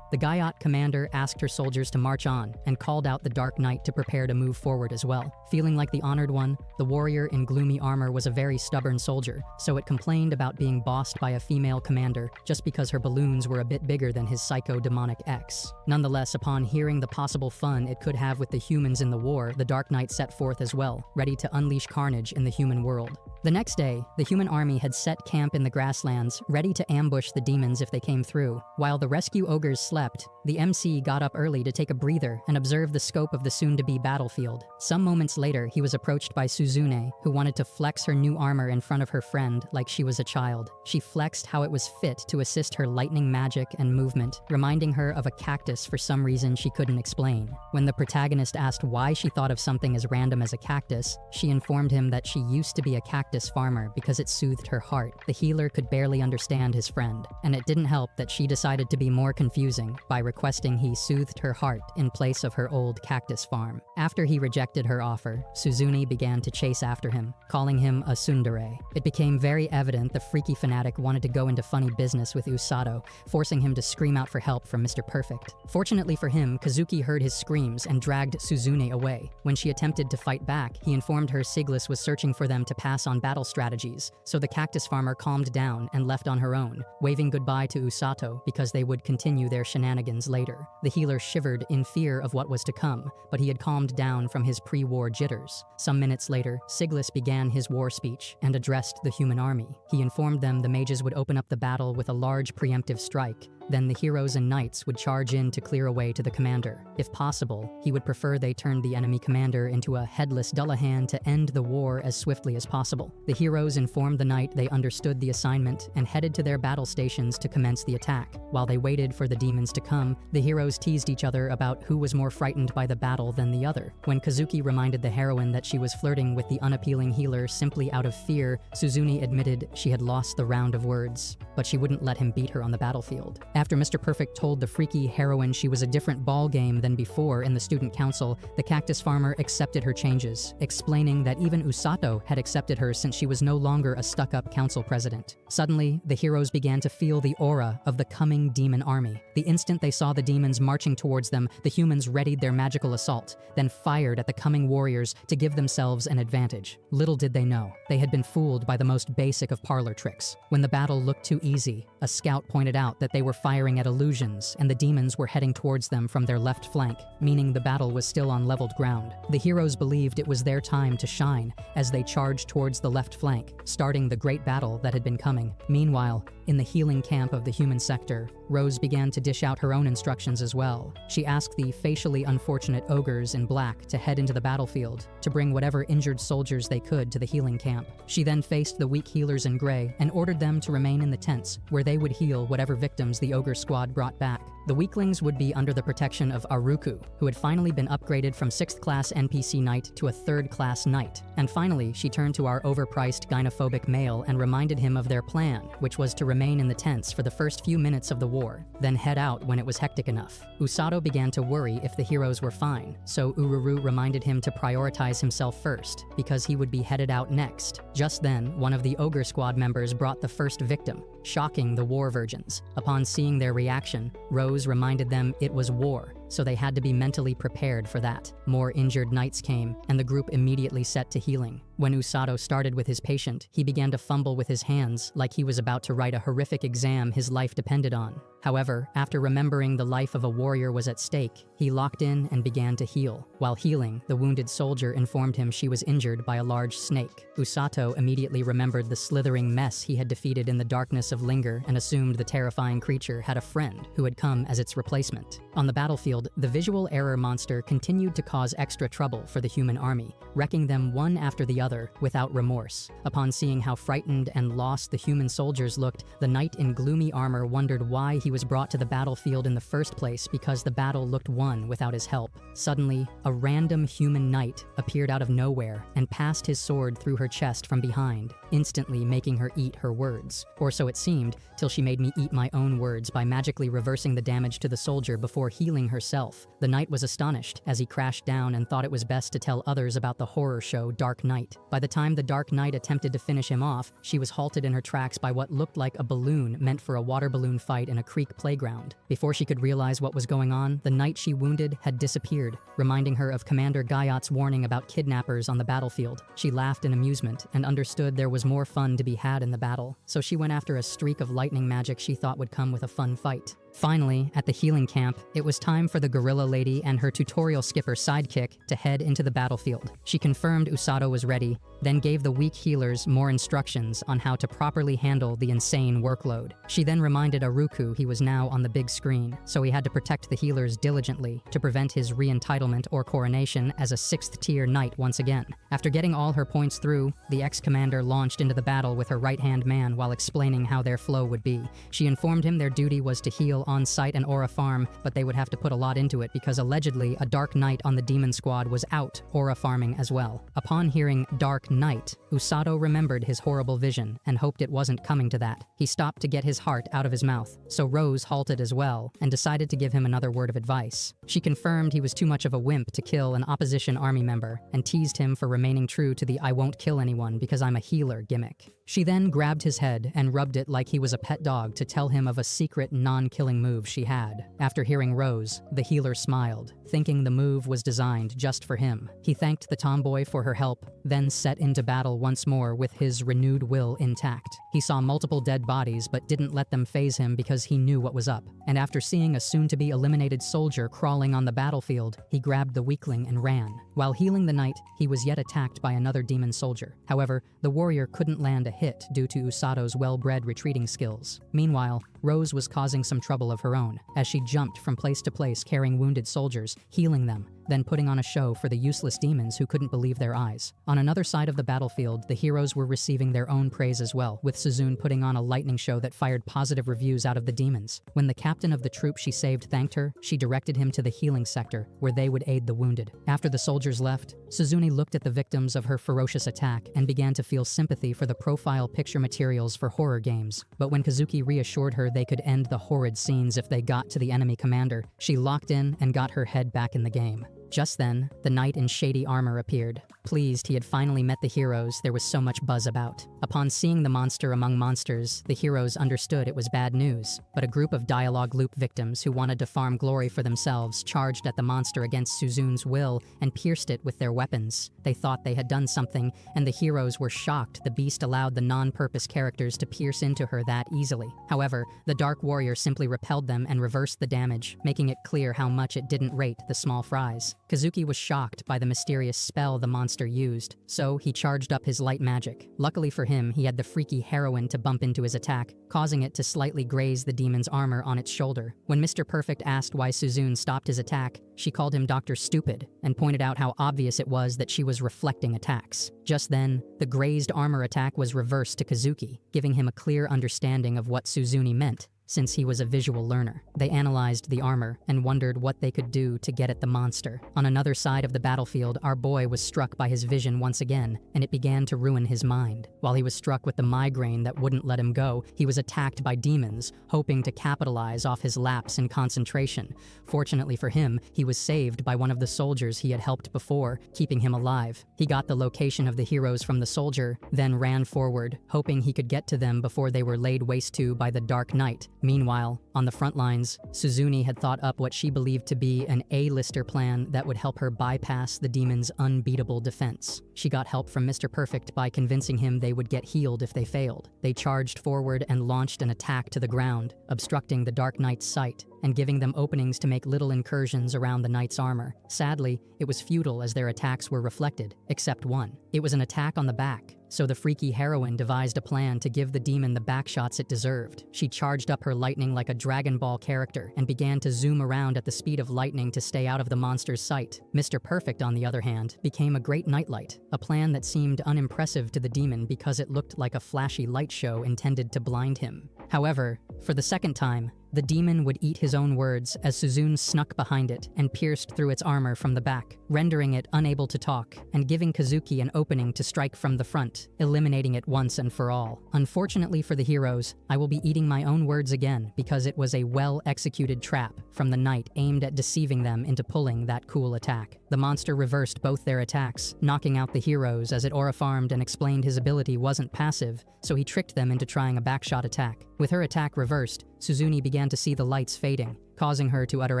The Gaiot commander asked her soldiers to march on and called out the Dark Knight to prepare to move forward as well. Feeling like the honored one, the warrior in gloomy armor was a very stubborn soldier, so it complained about being bossed by a female commander just because her balloons were a bit bigger than his psycho-demonic ex. Nonetheless, upon hearing the possible fun it could have with the humans in the war, the Dark Knight set forth as well, ready to unleash carnage in the human world. The next day, the human army had set camp in the grasslands, ready to ambush the demons if they came through. While the rescue ogres slept, the MC got up early to take a breather and observe the scope of the soon-to-be battlefield. Some moments later, he was approached by Suzune, who wanted to flex her new armor in front of her friend like she was a child. She flexed how it was fit to assist her lightning magic and movement, reminding her of a cactus for some reason she couldn't explain. When the protagonist asked why she thought of something as random as a cactus, she informed him that she used to be a cactus farmer because it soothed her heart. The healer could barely understand his friend, and it didn't help that she decided to be more confusing by requesting he soothed her heart in place of her old cactus farm. After he rejected her offer, Suzune began to chase after him, calling him a tsundere. It became very evident the freaky fanatic wanted to go into funny business with Usato, forcing him to scream out for help from Mr. Perfect. Fortunately for him, Kazuki heard his screams and dragged Suzune away. When she attempted to fight back, he informed her Siglis was searching for them to pass on battle strategies, so the cactus farmer calmed down and left on her own, waving goodbye to Usato because they would continue their shenanigans later. The healer shivered in fear of what was to come, but he had calmed down from his pre-war jitters. Some minutes later, Siglis began his war speech and addressed the human army. He informed them the mages would open up the battle with a large preemptive strike. Then the heroes and knights would charge in to clear a way to the commander. If possible, he would prefer they turned the enemy commander into a headless Dullahan to end the war as swiftly as possible. The heroes informed the knight they understood the assignment and headed to their battle stations to commence the attack. While they waited for the demons to come, the heroes teased each other about who was more frightened by the battle than the other. When Kazuki reminded the heroine that she was flirting with the unappealing healer simply out of fear, Suzune admitted she had lost the round of words, but she wouldn't let him beat her on the battlefield. After Mr. Perfect told the freaky heroine she was a different ballgame than before in the student council, the cactus farmer accepted her changes, explaining that even Usato had accepted her since she was no longer a stuck-up council president. Suddenly, the heroes began to feel the aura of the coming demon army. The instant they saw the demons marching towards them, the humans readied their magical assault, then fired at the coming warriors to give themselves an advantage. Little did they know, they had been fooled by the most basic of parlor tricks. When the battle looked too easy, a scout pointed out that they were firing at illusions and the demons were heading towards them from their left flank, meaning the battle was still on leveled ground. The heroes believed it was their time to shine as they charged towards the left flank, starting the great battle that had been coming. Meanwhile, in the healing camp of the human sector, Rose began to dish out her own instructions as well. She asked the facially unfortunate ogres in black to head into the battlefield, to bring whatever injured soldiers they could to the healing camp. She then faced the weak healers in gray and ordered them to remain in the tents, where they would heal whatever victims the ogre squad brought back. The weaklings would be under the protection of Aruku, who had finally been upgraded from 6th class NPC knight to a 3rd class knight. And finally, she turned to our overpriced gynophobic male and reminded him of their plan, which was to remain in the tents for the first few minutes of the war, then head out when it was hectic enough. Usato began to worry if the heroes were fine, so Ururu reminded him to prioritize himself first, because he would be headed out next. Just then, one of the ogre squad members brought the first victim, shocking the war virgins. Upon seeing their reaction, Rose reminded them it was war, so they had to be mentally prepared for that. More injured knights came, and the group immediately set to healing. When Usato started with his patient, he began to fumble with his hands like he was about to write a horrific exam his life depended on. However, after remembering the life of a warrior was at stake, he locked in and began to heal. While healing, the wounded soldier informed him she was injured by a large snake. Usato immediately remembered the slithering mess he had defeated in the darkness of Linger and assumed the terrifying creature had a friend who had come as its replacement. On the battlefield, the visual error monster continued to cause extra trouble for the human army, wrecking them one after the other without remorse. Upon seeing how frightened and lost the human soldiers looked, the knight in gloomy armor wondered why he was brought to the battlefield in the first place, because the battle looked won without his help. Suddenly, a random human knight appeared out of nowhere and passed his sword through her chest from behind, instantly making her eat her words. Or so it seemed, till she made me eat my own words by magically reversing the damage to the soldier before healing herself. The knight was astonished as he crashed down and thought it was best to tell others about the horror show Dark Knight. By the time the Dark Knight attempted to finish him off, she was halted in her tracks by what looked like a balloon meant for a water balloon fight in a creek playground. Before she could realize what was going on, the knight she wounded had disappeared, reminding her of Commander Guyot's warning about kidnappers on the battlefield. She laughed in amusement and understood there was more fun to be had in the battle, so she went after a streak of lightning magic she thought would come with a fun fight. Finally, at the healing camp, it was time for the gorilla lady and her tutorial skipper sidekick to head into the battlefield. She confirmed Usato was ready, then gave the weak healers more instructions on how to properly handle the insane workload. She then reminded Aruku he was now on the big screen, so he had to protect the healers diligently to prevent his re-entitlement or coronation as a 6th-tier knight once again. After getting all her points through, the ex-commander launched into the battle with her right-hand man while explaining how their flow would be. She informed him their duty was to heal on-site and aura farm, but they would have to put a lot into it because allegedly a Dark Knight on the demon squad was out aura farming as well. Upon hearing Dark Knight, Usato remembered his horrible vision and hoped it wasn't coming to that. He stopped to get his heart out of his mouth, so Rose halted as well and decided to give him another word of advice. She confirmed he was too much of a wimp to kill an opposition army member and teased him for remaining true to the "I won't kill anyone because I'm a healer" gimmick. She then grabbed his head and rubbed it like he was a pet dog to tell him of a secret non-killing move she had. After hearing Rose, the healer smiled, thinking the move was designed just for him. He thanked the tomboy for her help, then set into battle once more with his renewed will intact. He saw multiple dead bodies but didn't let them faze him because he knew what was up. And after seeing a soon-to-be eliminated soldier crawling on the battlefield, he grabbed the weakling and ran. While healing the knight, he was yet attacked by another demon soldier. However, the warrior couldn't land a hit due to Usato's well-bred retreating skills. Meanwhile, Rose was causing some trouble of her own, as she jumped from place to place carrying wounded soldiers, healing them, then putting on a show for the useless demons who couldn't believe their eyes. On another side of the battlefield, the heroes were receiving their own praise as well, with Suzune putting on a lightning show that fired positive reviews out of the demons. When the captain of the troop she saved thanked her, she directed him to the healing sector, where they would aid the wounded. After the soldiers left, Suzune looked at the victims of her ferocious attack and began to feel sympathy for the profile picture materials for horror games. But when Kazuki reassured her they could end the horrid scenes if they got to the enemy commander, she locked in and got her head back in the game. Just then, the knight in shady armor appeared. Pleased he had finally met the heroes there was so much buzz about. Upon seeing the monster among monsters, the heroes understood it was bad news, but a group of dialogue loop victims who wanted to farm glory for themselves charged at the monster against Suzune's will and pierced it with their weapons. They thought they had done something, and the heroes were shocked the beast allowed the non-purpose characters to pierce into her that easily. However, the Dark Warrior simply repelled them and reversed the damage, making it clear how much it didn't rate the small fries. Kazuki was shocked by the mysterious spell the monster used, so he charged up his light magic. Luckily for him, he had the freaky heroine to bump into his attack, causing it to slightly graze the demon's armor on its shoulder. When Mr. Perfect asked why Suzune stopped his attack, she called him Dr. Stupid and pointed out how obvious it was that she was reflecting attacks. Just then, the grazed armor attack was reversed to Kazuki, giving him a clear understanding of what Suzune meant, since he was a visual learner. They analyzed the armor and wondered what they could do to get at the monster. On another side of the battlefield, our boy was struck by his vision once again, and it began to ruin his mind. While he was struck with the migraine that wouldn't let him go, he was attacked by demons, hoping to capitalize off his lapse in concentration. Fortunately for him, he was saved by one of the soldiers he had helped before, keeping him alive. He got the location of the heroes from the soldier, then ran forward, hoping he could get to them before they were laid waste to by the Dark Knight. Meanwhile, on the front lines, Suzune had thought up what she believed to be an A-lister plan that would help her bypass the demon's unbeatable defense. She got help from Mr. Perfect by convincing him they would get healed if they failed. They charged forward and launched an attack to the ground, obstructing the Dark Knight's sight and giving them openings to make little incursions around the knight's armor. Sadly, it was futile as their attacks were reflected, except one. It was an attack on the back, so the freaky heroine devised a plan to give the demon the backshots it deserved. She charged up her lightning like a Dragon Ball character and began to zoom around at the speed of lightning to stay out of the monster's sight. Mr. Perfect, on the other hand, became a great nightlight, a plan that seemed unimpressive to the demon because it looked like a flashy light show intended to blind him. However, for the second time, the demon would eat his own words as Suzune snuck behind it and pierced through its armor from the back, rendering it unable to talk and giving Kazuki an opening to strike from the front, eliminating it once and for all. Unfortunately for the heroes, I will be eating my own words again because it was a well-executed trap from the knight aimed at deceiving them into pulling that cool attack. The monster reversed both their attacks, knocking out the heroes as it aura farmed and explained his ability wasn't passive, so he tricked them into trying a backshot attack. With her attack reversed, Suzune began to see the lights fading, causing her to utter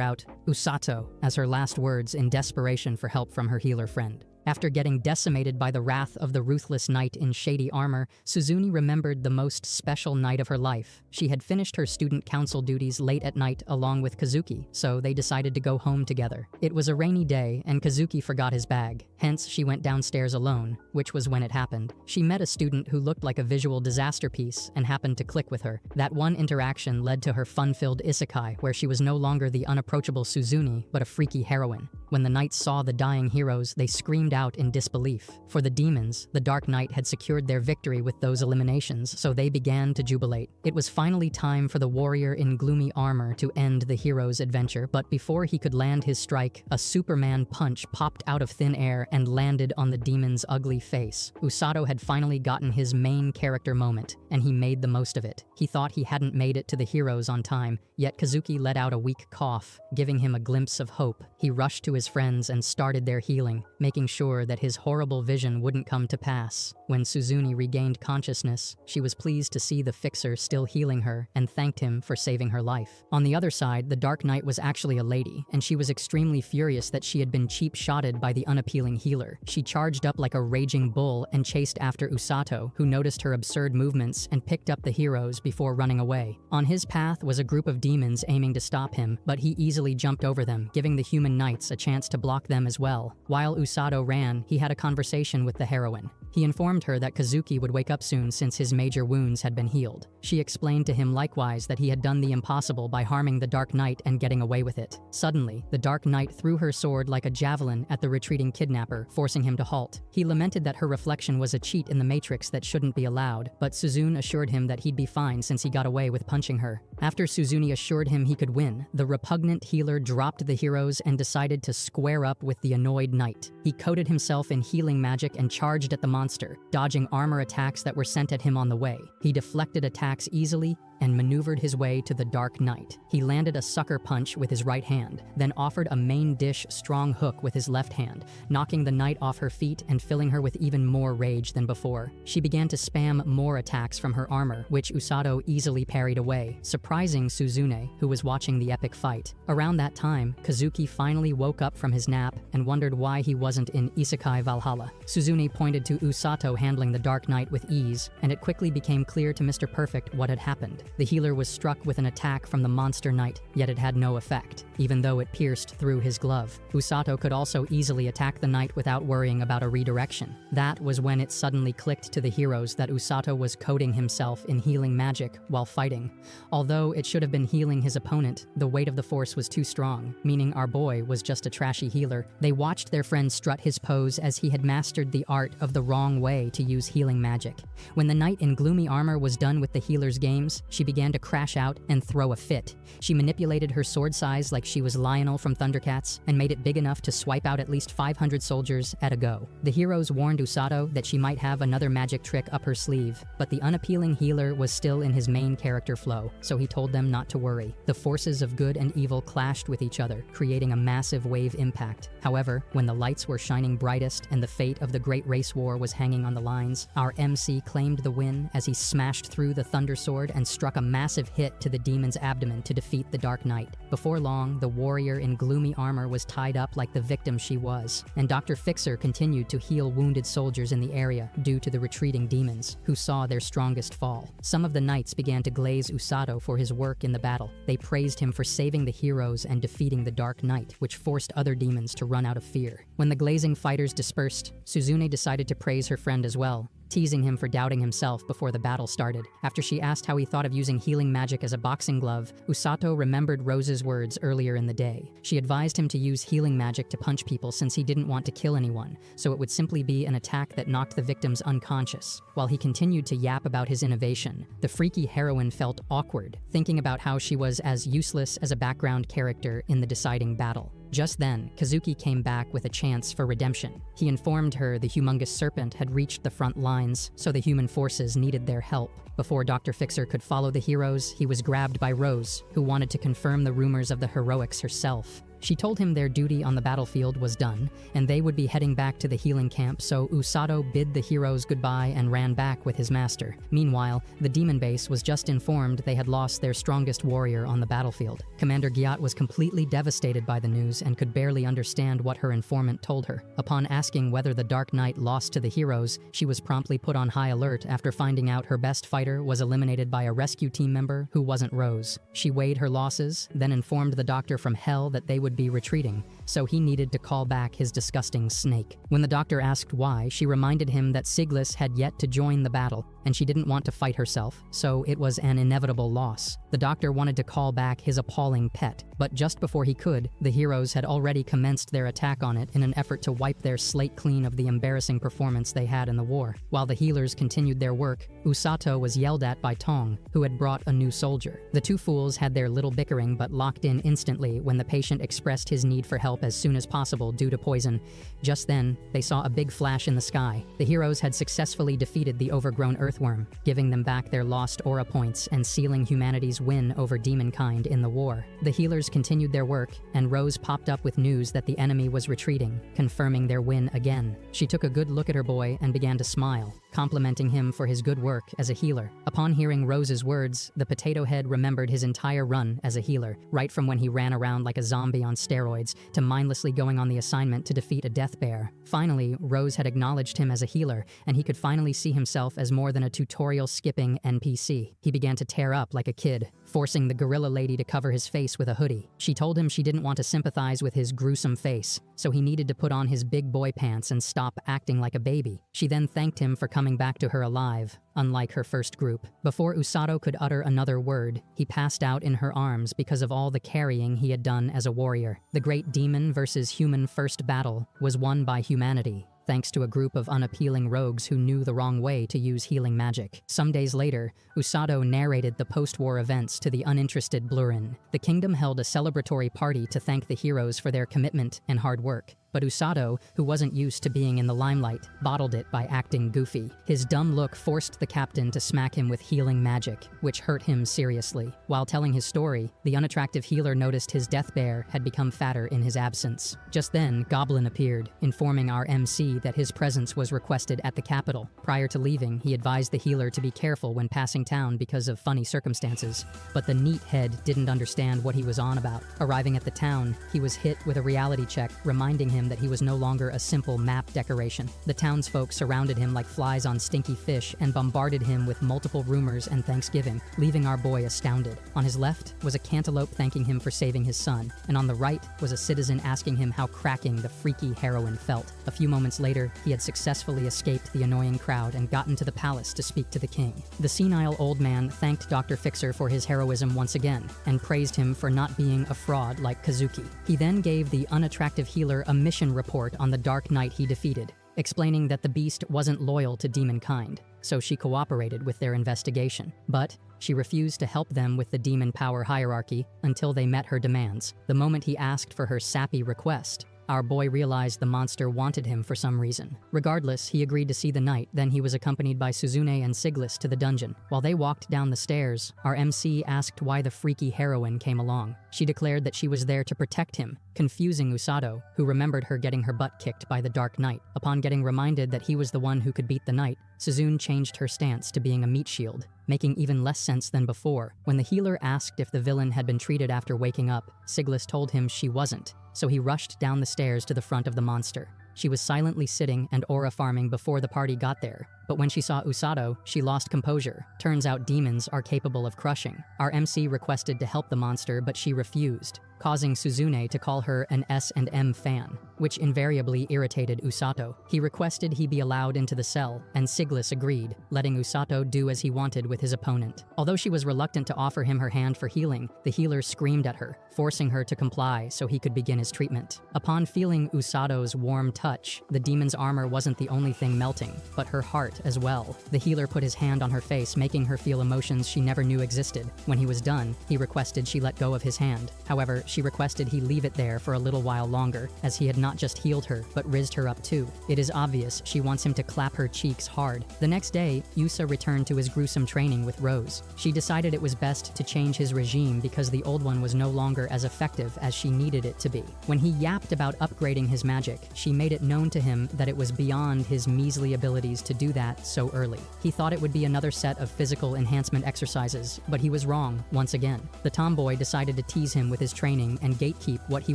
out "Usato" as her last words in desperation for help from her healer friend. After getting decimated by the wrath of the ruthless knight in shady armor, Suzune remembered the most special night of her life. She had finished her student council duties late at night along with Kazuki, so they decided to go home together. It was a rainy day, and Kazuki forgot his bag. Hence, she went downstairs alone, which was when it happened. She met a student who looked like a visual disaster piece and happened to click with her. That one interaction led to her fun-filled isekai, where she was no longer the unapproachable Suzune, but a freaky heroine. When the knights saw the dying heroes, they screamed out in disbelief. For the demons, the Dark Knight had secured their victory with those eliminations, so they began to jubilate. It was finally time for the warrior in gloomy armor to end the hero's adventure, but before he could land his strike, a Superman punch popped out of thin air and landed on the demon's ugly face. Usato had finally gotten his main character moment, and he made the most of it. He thought he hadn't made it to the heroes on time, yet Kazuki let out a weak cough, giving him a glimpse of hope. He rushed to his friends and started their healing, making sure that his horrible vision wouldn't come to pass. When Suzune regained consciousness, she was pleased to see the fixer still healing her and thanked him for saving her life. On the other side, the Dark Knight was actually a lady, and she was extremely furious that she had been cheap-shotted by the unappealing healer. She charged up like a raging bull and chased after Usato, who noticed her absurd movements and picked up the heroes before running away. On his path was a group of demons aiming to stop him, but he easily jumped over them, giving the human knights a chance to block them as well. While Usato ran, he had a conversation with the heroine. He informed her that Kazuki would wake up soon since his major wounds had been healed. She explained to him likewise that he had done the impossible by harming the Dark Knight and getting away with it. Suddenly, the Dark Knight threw her sword like a javelin at the retreating kidnapper, forcing him to halt. He lamented that her reflection was a cheat in the Matrix that shouldn't be allowed, but Suzune assured him that he'd be fine since he got away with punching her. After Suzune assured him he could win, the repugnant healer dropped the heroes and decided to square up with the annoyed knight. He coated himself in healing magic and charged at the monster, dodging armor attacks that were sent at him on the way. He deflected attacks easily and maneuvered his way to the Dark Knight. He landed a sucker punch with his right hand, then offered a main dish strong hook with his left hand, knocking the knight off her feet and filling her with even more rage than before. She began to spam more attacks from her armor, which Usato easily parried away, surprising Suzune, who was watching the epic fight. Around that time, Kazuki finally woke up from his nap and wondered why he wasn't in Isekai Valhalla. Suzune pointed to Usato handling the Dark Knight with ease, and it quickly became clear to Mr. Perfect what had happened. The healer was struck with an attack from the monster knight, yet it had no effect, even though it pierced through his glove. Usato could also easily attack the knight without worrying about a redirection. That was when it suddenly clicked to the heroes that Usato was coating himself in healing magic while fighting. Although it should have been healing his opponent, the weight of the force was too strong, meaning our boy was just a trashy healer. They watched their friend strut his pose as he had mastered the art of the wrong way to use healing magic. When the knight in gloomy armor was done with the healer's games, she began to crash out and throw a fit. She manipulated her sword size like she was Lionel from Thundercats and made it big enough to swipe out at least 500 soldiers at a go. The heroes warned Usato that she might have another magic trick up her sleeve, but the unappealing healer was still in his main character flow, so he told them not to worry. The forces of good and evil clashed with each other, creating a massive wave impact. However, when the lights were shining brightest and the fate of the Great Race War was hanging on the lines, our MC claimed the win as he smashed through the Thunder Sword and struck a massive hit to the demon's abdomen to defeat the Dark Knight. Before long, the warrior in gloomy armor was tied up like the victim she was, and Dr. Fixer continued to heal wounded soldiers in the area due to the retreating demons, who saw their strongest fall. Some of the knights began to glaze Usato for his work in the battle. They praised him for saving the heroes and defeating the Dark Knight, which forced other demons to run out of fear. When the glazing fighters dispersed, Suzune decided to praise her friend as well, teasing him for doubting himself before the battle started. After she asked how he thought of using healing magic as a boxing glove, Usato remembered Rose's words earlier in the day. She advised him to use healing magic to punch people since he didn't want to kill anyone, so it would simply be an attack that knocked the victims unconscious. While he continued to yap about his innovation, the freaky heroine felt awkward, thinking about how she was as useless as a background character in the deciding battle. Just then, Kazuki came back with a chance for redemption. He informed her the humongous serpent had reached the front lines, so the human forces needed their help. Before Dr. Fixer could follow the heroes, he was grabbed by Rose, who wanted to confirm the rumors of the heroics herself. She told him their duty on the battlefield was done, and they would be heading back to the healing camp, so Usato bid the heroes goodbye and ran back with his master. Meanwhile, the demon base was just informed they had lost their strongest warrior on the battlefield. Commander Gyat was completely devastated by the news and could barely understand what her informant told her. Upon asking whether the Dark Knight lost to the heroes, she was promptly put on high alert after finding out her best fighter was eliminated by a rescue team member who wasn't Rose. She weighed her losses, then informed the doctor from Hell that they would be retreating, so he needed to call back his disgusting snake. When the doctor asked why, she reminded him that Siglis had yet to join the battle, and she didn't want to fight herself, so it was an inevitable loss. The doctor wanted to call back his appalling pet, but just before he could, the heroes had already commenced their attack on it in an effort to wipe their slate clean of the embarrassing performance they had in the war. While the healers continued their work, Usato was yelled at by Tong, who had brought a new soldier. The two fools had their little bickering but locked in instantly when the patient expressed his need for help as soon as possible due to poison. Just then, they saw a big flash in the sky. The heroes had successfully defeated the overgrown earthworm, giving them back their lost aura points and sealing humanity's win over demonkind in the war. The healers continued their work, and Rose popped up with news that the enemy was retreating, confirming their win again. She took a good look at her boy and began to smile, complimenting him for his good work as a healer. Upon hearing Rose's words, the potato head remembered his entire run as a healer, right from when he ran around like a zombie on steroids to mindlessly going on the assignment to defeat a death bear. Finally, Rose had acknowledged him as a healer, and he could finally see himself as more than a tutorial-skipping NPC. He began to tear up like a kid, forcing the gorilla lady to cover his face with a hoodie. She told him she didn't want to sympathize with his gruesome face, so he needed to put on his big boy pants and stop acting like a baby. She then thanked him for coming back to her alive, unlike her first group. Before Usato could utter another word, he passed out in her arms because of all the carrying he had done as a warrior. The great demon versus human first battle was won by humanity, thanks to a group of unappealing rogues who knew the wrong way to use healing magic. Some days later, Usato narrated the post-war events to the uninterested Blurin. The kingdom held a celebratory party to thank the heroes for their commitment and hard work. But Usato, who wasn't used to being in the limelight, bottled it by acting goofy. His dumb look forced the captain to smack him with healing magic, which hurt him seriously. While telling his story, the unattractive healer noticed his death bear had become fatter in his absence. Just then, Goblin appeared, informing our MC that his presence was requested at the capital. Prior to leaving, he advised the healer to be careful when passing town because of funny circumstances. But the neat head didn't understand what he was on about. Arriving at the town, he was hit with a reality check, reminding him that he was no longer a simple map decoration. The townsfolk surrounded him like flies on stinky fish and bombarded him with multiple rumors and thanksgiving, leaving our boy astounded. On his left was a cantaloupe thanking him for saving his son, and on the right was a citizen asking him how cracking the freaky heroine felt. A few moments later, he had successfully escaped the annoying crowd and gotten to the palace to speak to the king. The senile old man thanked Dr. Fixer for his heroism once again, and praised him for not being a fraud like Kazuki. He then gave the unattractive healer a mission report on the Dark Knight he defeated, explaining that the beast wasn't loyal to demonkind, so she cooperated with their investigation. But she refused to help them with the demon power hierarchy until they met her demands. The moment he asked for her sappy request, our boy realized the monster wanted him for some reason. Regardless, he agreed to see the knight, then he was accompanied by Suzune and Siglis to the dungeon. While they walked down the stairs, our MC asked why the freaky heroine came along. She declared that she was there to protect him, confusing Usato, who remembered her getting her butt kicked by the Dark Knight. Upon getting reminded that he was the one who could beat the knight, Suzune changed her stance to being a meat shield, making even less sense than before. When the healer asked if the villain had been treated after waking up, Siglis told him she wasn't, so he rushed down the stairs to the front of the monster. She was silently sitting and aura farming before the party got there, but when she saw Usato, she lost composure. Turns out demons are capable of crushing. Our MC requested to help the monster, but she refused, causing Suzune to call her an S&M fan, which invariably irritated Usato. He requested he be allowed into the cell, and Siglis agreed, letting Usato do as he wanted with his opponent. Although she was reluctant to offer him her hand for healing, the healer screamed at her, forcing her to comply so he could begin his treatment. Upon feeling Usato's warm touch, the demon's armor wasn't the only thing melting, but her heart, hurt as well. The healer put his hand on her face, making her feel emotions she never knew existed. When he was done, he requested she let go of his hand. However, she requested he leave it there for a little while longer, as he had not just healed her, but rizzed her up too. It is obvious she wants him to clap her cheeks hard. The next day, Yusa returned to his gruesome training with Rose. She decided it was best to change his regime because the old one was no longer as effective as she needed it to be. When he yapped about upgrading his magic, she made it known to him that it was beyond his measly abilities to do that so early. He thought it would be another set of physical enhancement exercises, but he was wrong once again. The tomboy decided to tease him with his training and gatekeep what he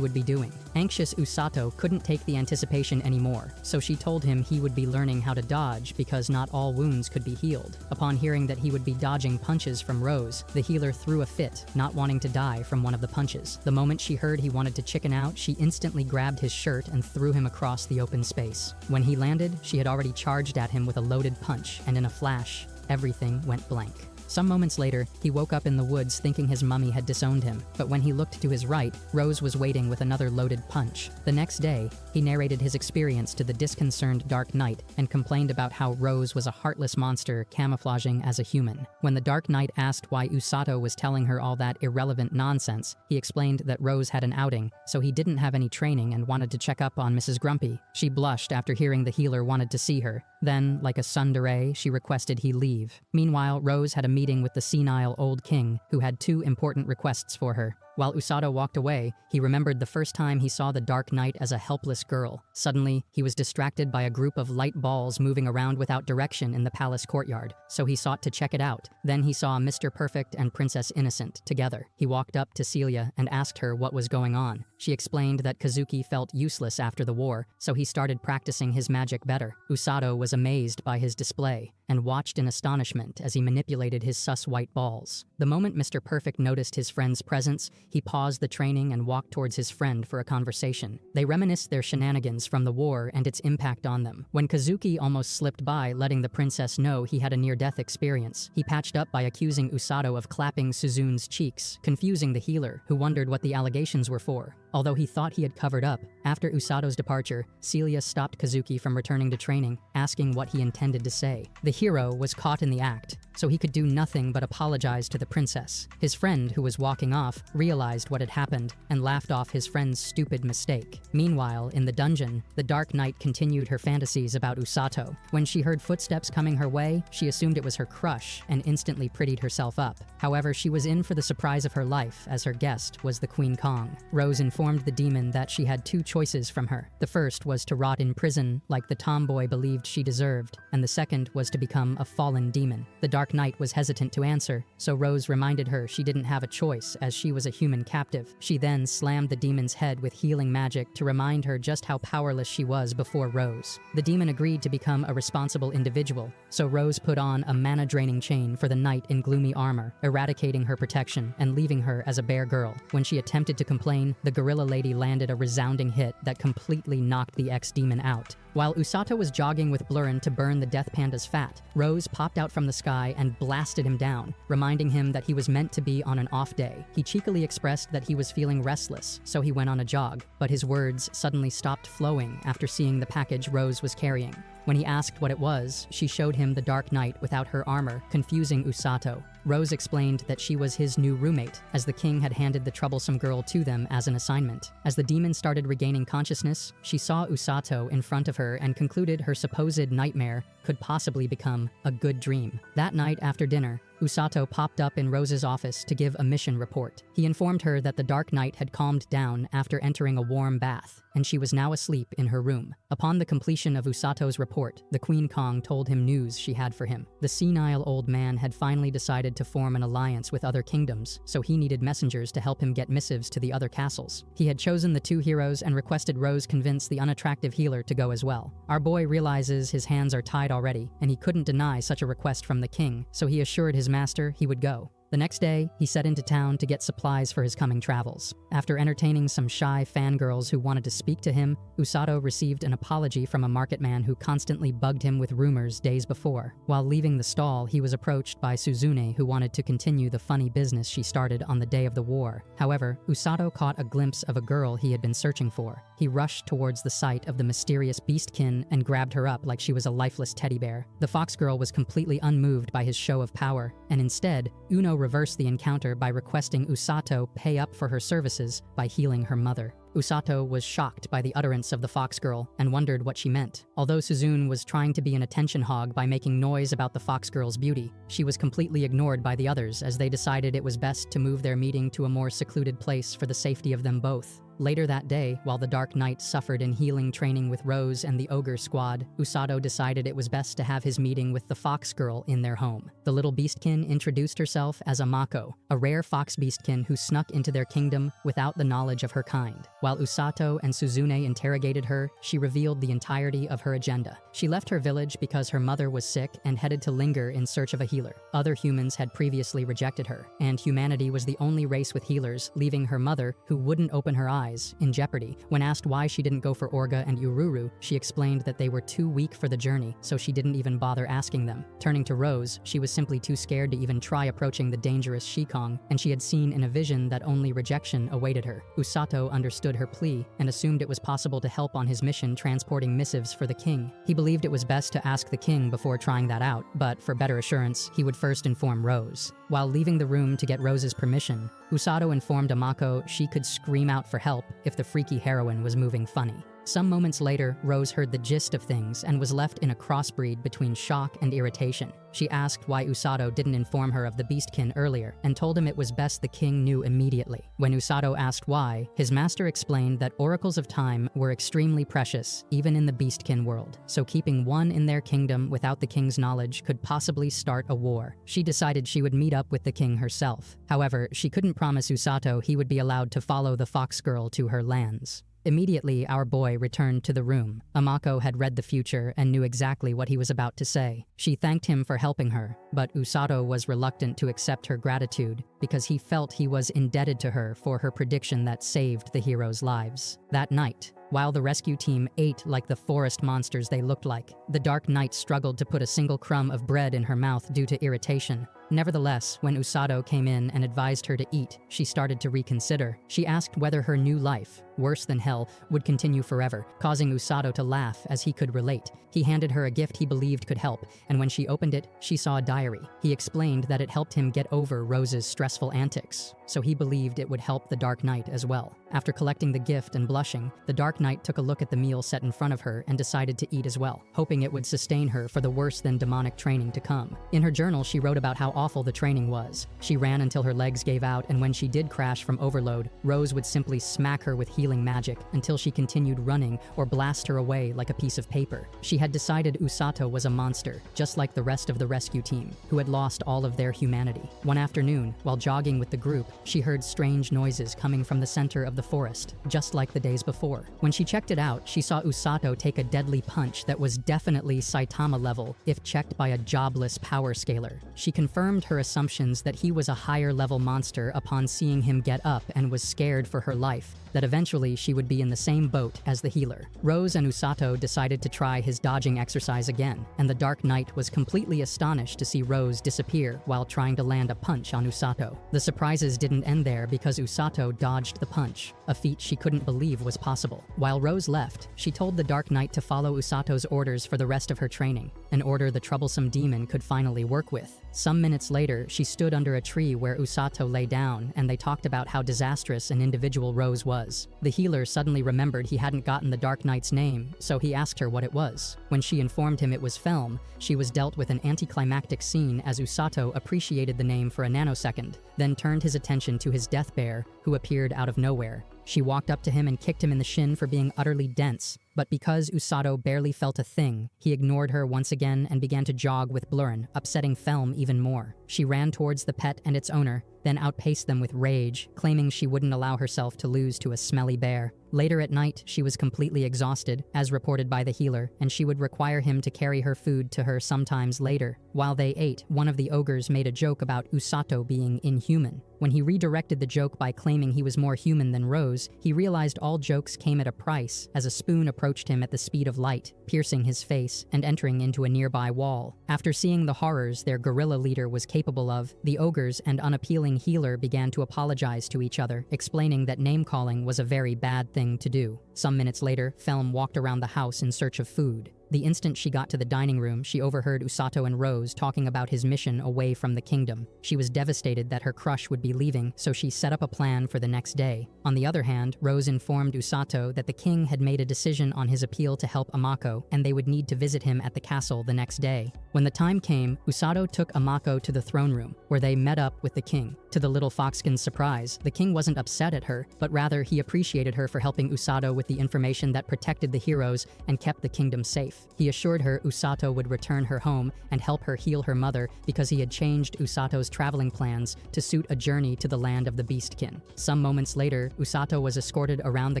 would be doing. Anxious Usato couldn't take the anticipation anymore, so she told him he would be learning how to dodge because not all wounds could be healed. Upon hearing that he would be dodging punches from Rose, the healer threw a fit, not wanting to die from one of the punches. The moment she heard he wanted to chicken out, she instantly grabbed his shirt and threw him across the open space. When he landed, she had already charged at him with a loaded punch, and in a flash, everything went blank. Some moments later, he woke up in the woods thinking his mummy had disowned him, but when he looked to his right, Rose was waiting with another loaded punch. The next day, he narrated his experience to the disconcerted Dark Knight and complained about how Rose was a heartless monster camouflaging as a human. When the Dark Knight asked why Usato was telling her all that irrelevant nonsense, he explained that Rose had an outing, so he didn't have any training and wanted to check up on Mrs. Grumpy. She blushed after hearing the healer wanted to see her. Then, like a tsundere, she requested he leave. Meanwhile, Rose had a meeting with the senile old king, who had two important requests for her. While Usato walked away, he remembered the first time he saw the Dark Knight as a helpless girl. Suddenly, he was distracted by a group of light balls moving around without direction in the palace courtyard, so he sought to check it out. Then he saw Mr. Perfect and Princess Innocent together. He walked up to Celia and asked her what was going on. She explained that Kazuki felt useless after the war, so he started practicing his magic better. Usato was amazed by his display and watched in astonishment as he manipulated his sus white balls. The moment Mr. Perfect noticed his friend's presence, he paused the training and walked towards his friend for a conversation. They reminisced their shenanigans from the war and its impact on them. When Kazuki almost slipped by, letting the princess know he had a near-death experience, he patched up by accusing Usato of clapping Suzune's cheeks, confusing the healer, who wondered what the allegations were for. Although he thought he had covered up, after Usato's departure, Celia stopped Kazuki from returning to training, asking what he intended to say. The hero was caught in the act, so he could do nothing but apologize to the princess. His friend, who was walking off, realized what had happened and laughed off his friend's stupid mistake. Meanwhile, in the dungeon, the Dark Knight continued her fantasies about Usato. When she heard footsteps coming her way, she assumed it was her crush and instantly prettied herself up. However, she was in for the surprise of her life, as her guest was the Queen Kong. Rose informed the demon that she had two choices from her. The first was to rot in prison, like the tomboy believed she deserved, and the second was to become a fallen demon. The Dark Knight was hesitant to answer, so Rose reminded her she didn't have a choice as she was a human captive. She then slammed the demon's head with healing magic to remind her just how powerless she was before Rose. The demon agreed to become a responsible individual, so Rose put on a mana-draining chain for the knight in gloomy armor, eradicating her protection and leaving her as a bare girl. When she attempted to complain, the gorilla lady landed a resounding hit that completely knocked the ex-demon out. While Usato was jogging with Blurren to burn the Death Panda's fat, Rose popped out from the sky and blasted him down, reminding him that he was meant to be on an off day. He cheekily expressed that he was feeling restless, so he went on a jog, but his words suddenly stopped flowing after seeing the package Rose was carrying. When he asked what it was, she showed him the Dark Knight without her armor, confusing Usato. Rose explained that she was his new roommate, as the king had handed the troublesome girl to them as an assignment. As the demon started regaining consciousness, she saw Usato in front of her and concluded her supposed nightmare could possibly become a good dream. That night after dinner, Usato popped up in Rose's office to give a mission report. He informed her that the Dark Knight had calmed down after entering a warm bath, and she was now asleep in her room. Upon the completion of Usato's report, the Queen Kong told him news she had for him. The senile old man had finally decided to form an alliance with other kingdoms, so he needed messengers to help him get missives to the other castles. He had chosen the two heroes and requested Rose convince the unattractive healer to go as well. Our boy realizes his hands are tied already, and he couldn't deny such a request from the king, so he assured his master he would go. The next day, he set into town to get supplies for his coming travels. After entertaining some shy fangirls who wanted to speak to him, Usato received an apology from a market man who constantly bugged him with rumors days before. While leaving the stall, he was approached by Suzune, who wanted to continue the funny business she started on the day of the war. However, Usato caught a glimpse of a girl he had been searching for. He rushed towards the site of the mysterious beastkin and grabbed her up like she was a lifeless teddy bear. The fox girl was completely unmoved by his show of power, and instead, Uno reversed the encounter by requesting Usato pay up for her services by healing her mother. Usato was shocked by the utterance of the fox girl and wondered what she meant. Although Suzune was trying to be an attention hog by making noise about the fox girl's beauty, she was completely ignored by the others as they decided it was best to move their meeting to a more secluded place for the safety of them both. Later that day, while the Dark Knight suffered in healing training with Rose and the Ogre Squad, Usato decided it was best to have his meeting with the Fox Girl in their home. The little beastkin introduced herself as Amako, a rare fox beastkin who snuck into their kingdom without the knowledge of her kind. While Usato and Suzune interrogated her, she revealed the entirety of her agenda. She left her village because her mother was sick and headed to Linger in search of a healer. Other humans had previously rejected her, and humanity was the only race with healers, leaving her mother, who wouldn't open her eyes, in jeopardy. When asked why she didn't go for Orga and Ururu, she explained that they were too weak for the journey, so she didn't even bother asking them. Turning to Rose, she was simply too scared to even try approaching the dangerous Shikong, and she had seen in a vision that only rejection awaited her. Usato understood her plea and assumed it was possible to help on his mission transporting missives for the king. He believed it was best to ask the king before trying that out, but for better assurance, he would first inform Rose. While leaving the room to get Rose's permission, Usato informed Amako she could scream out for help if the freaky heroine was moving funny. Some moments later, Rose heard the gist of things and was left in a crossbreed between shock and irritation. She asked why Usato didn't inform her of the beastkin earlier and told him it was best the king knew immediately. When Usato asked why, his master explained that oracles of time were extremely precious, even in the beastkin world, so keeping one in their kingdom without the king's knowledge could possibly start a war. She decided she would meet up with the king herself. However, she couldn't promise Usato he would be allowed to follow the fox girl to her lands. Immediately, our boy returned to the room. Amako had read the future and knew exactly what he was about to say. She thanked him for helping her, but Usato was reluctant to accept her gratitude because he felt he was indebted to her for her prediction that saved the heroes' lives. That night, while the rescue team ate like the forest monsters they looked like, the Dark Knight struggled to put a single crumb of bread in her mouth due to irritation. Nevertheless, when Usato came in and advised her to eat, she started to reconsider. She asked whether her new life, worse than hell, would continue forever, causing Usato to laugh as he could relate. He handed her a gift he believed could help, and when she opened it, she saw a diary. He explained that it helped him get over Rose's stressful antics, so he believed it would help the Dark Knight as well. After collecting the gift and blushing, the Dark Knight took a look at the meal set in front of her and decided to eat as well, hoping it would sustain her for the worse than demonic training to come. In her journal, she wrote about how awful the training was. She ran until her legs gave out, and when she did crash from overload, Rose would simply smack her with healing magic until she continued running or blast her away like a piece of paper. She had decided Usato was a monster, just like the rest of the rescue team, who had lost all of their humanity. One afternoon, while jogging with the group, she heard strange noises coming from the center of the forest, just like the days before. When she checked it out, she saw Usato take a deadly punch that was definitely Saitama level if checked by a jobless power scaler. She confirmed her assumptions that he was a higher level monster upon seeing him get up and was scared for her life, that eventually she would be in the same boat as the healer. Rose and Usato decided to try his dodging exercise again, and the Dark Knight was completely astonished to see Rose disappear while trying to land a punch on Usato. The surprises didn't end there because Usato dodged the punch, a feat she couldn't believe was possible. While Rose left, she told the Dark Knight to follow Usato's orders for the rest of her training, an order the troublesome demon could finally work with. Some minutes later, she stood under a tree where Usato lay down, and they talked about how disastrous an individual Rose was. The healer suddenly remembered he hadn't gotten the Dark Knight's name, so he asked her what it was. When she informed him it was Felm, she was dealt with an anticlimactic scene as Usato appreciated the name for a nanosecond, then turned his attention to his death bear, who appeared out of nowhere. She walked up to him and kicked him in the shin for being utterly dense, but because Usato barely felt a thing, he ignored her once again and began to jog with Blurren, upsetting Felm even more. She ran towards the pet and its owner, then outpaced them with rage, claiming she wouldn't allow herself to lose to a smelly bear. Later at night, she was completely exhausted, as reported by the healer, and she would require him to carry her food to her sometimes later. While they ate, one of the ogres made a joke about Usato being inhuman. When he redirected the joke by claiming he was more human than Rose, he realized all jokes came at a price, as a spoon approached him at the speed of light, piercing his face and entering into a nearby wall. After seeing the horrors their guerrilla leader was capable of, the ogres and unappealing healer began to apologize to each other, explaining that name-calling was a very bad thing to do. Some minutes later, Felm walked around the house in search of food. The instant she got to the dining room, she overheard Usato and Rose talking about his mission away from the kingdom. She was devastated that her crush would be leaving, so she set up a plan for the next day. On the other hand, Rose informed Usato that the king had made a decision on his appeal to help Amako, and they would need to visit him at the castle the next day. When the time came, Usato took Amako to the throne room, where they met up with the king. To the little foxkin's surprise, the king wasn't upset at her, but rather he appreciated her for helping Usato with the information that protected the heroes and kept the kingdom safe. He assured her Usato would return her home and help her heal her mother because he had changed Usato's traveling plans to suit a journey to the land of the Beastkin. Some moments later, Usato was escorted around the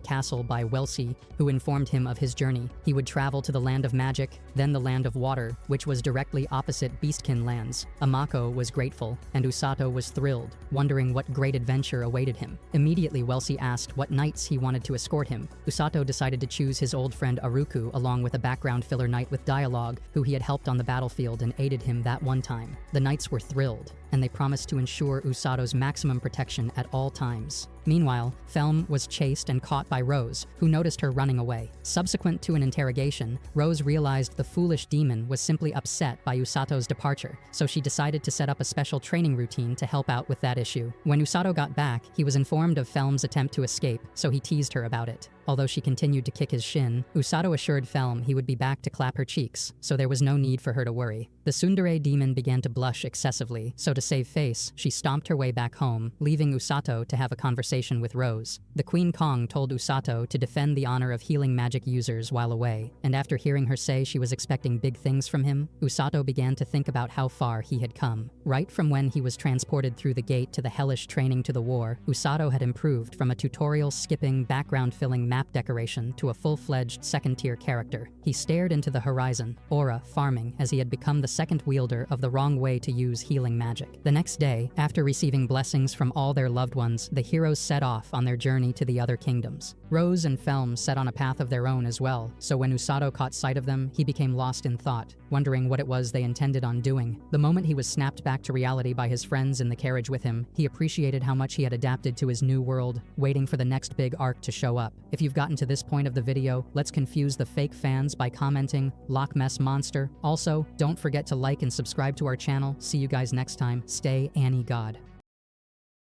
castle by Welsi, who informed him of his journey. He would travel to the land of magic, then the land of water, which was directly opposite Beastkin lands. Amako was grateful, and Usato was thrilled, wondering what great adventure awaited him. Immediately, Welsi asked what knights he wanted to escort him. Usato decided to choose his old friend Aruku along with a background filler knight with dialogue who he had helped on the battlefield and aided him that one time. The knights were thrilled, and they promised to ensure Usato's maximum protection at all times. Meanwhile, Felm was chased and caught by Rose, who noticed her running away. Subsequent to an interrogation, Rose realized the foolish demon was simply upset by Usato's departure, so she decided to set up a special training routine to help out with that issue. When Usato got back, he was informed of Felm's attempt to escape, so he teased her about it. Although she continued to kick his shin, Usato assured Felm he would be back to clap her cheeks, so there was no need for her to worry. The tsundere demon began to blush excessively, so to save face, she stomped her way back home, leaving Usato to have a conversation with Rose. The Queen Kong told Usato to defend the honor of healing magic users while away, and after hearing her say she was expecting big things from him, Usato began to think about how far he had come. Right from when he was transported through the gate to the hellish training to the war, Usato had improved from a tutorial-skipping, background-filling map decoration to a full-fledged second-tier character. He stared into the horizon, aura farming, as he had become the second wielder of the wrong way to use healing magic. The next day, after receiving blessings from all their loved ones, the heroes set off on their journey to the other kingdoms. Rose and Felm set on a path of their own as well, so when Usato caught sight of them, he became lost in thought, wondering what it was they intended on doing. The moment he was snapped back to reality by his friends in the carriage with him, he appreciated how much he had adapted to his new world, waiting for the next big arc to show up. If you've gotten to this point of the video, let's confuse the fake fans by commenting Loch Ness Monster. Also, don't forget to like and subscribe to our channel. See you guys next time. Stay Annie God.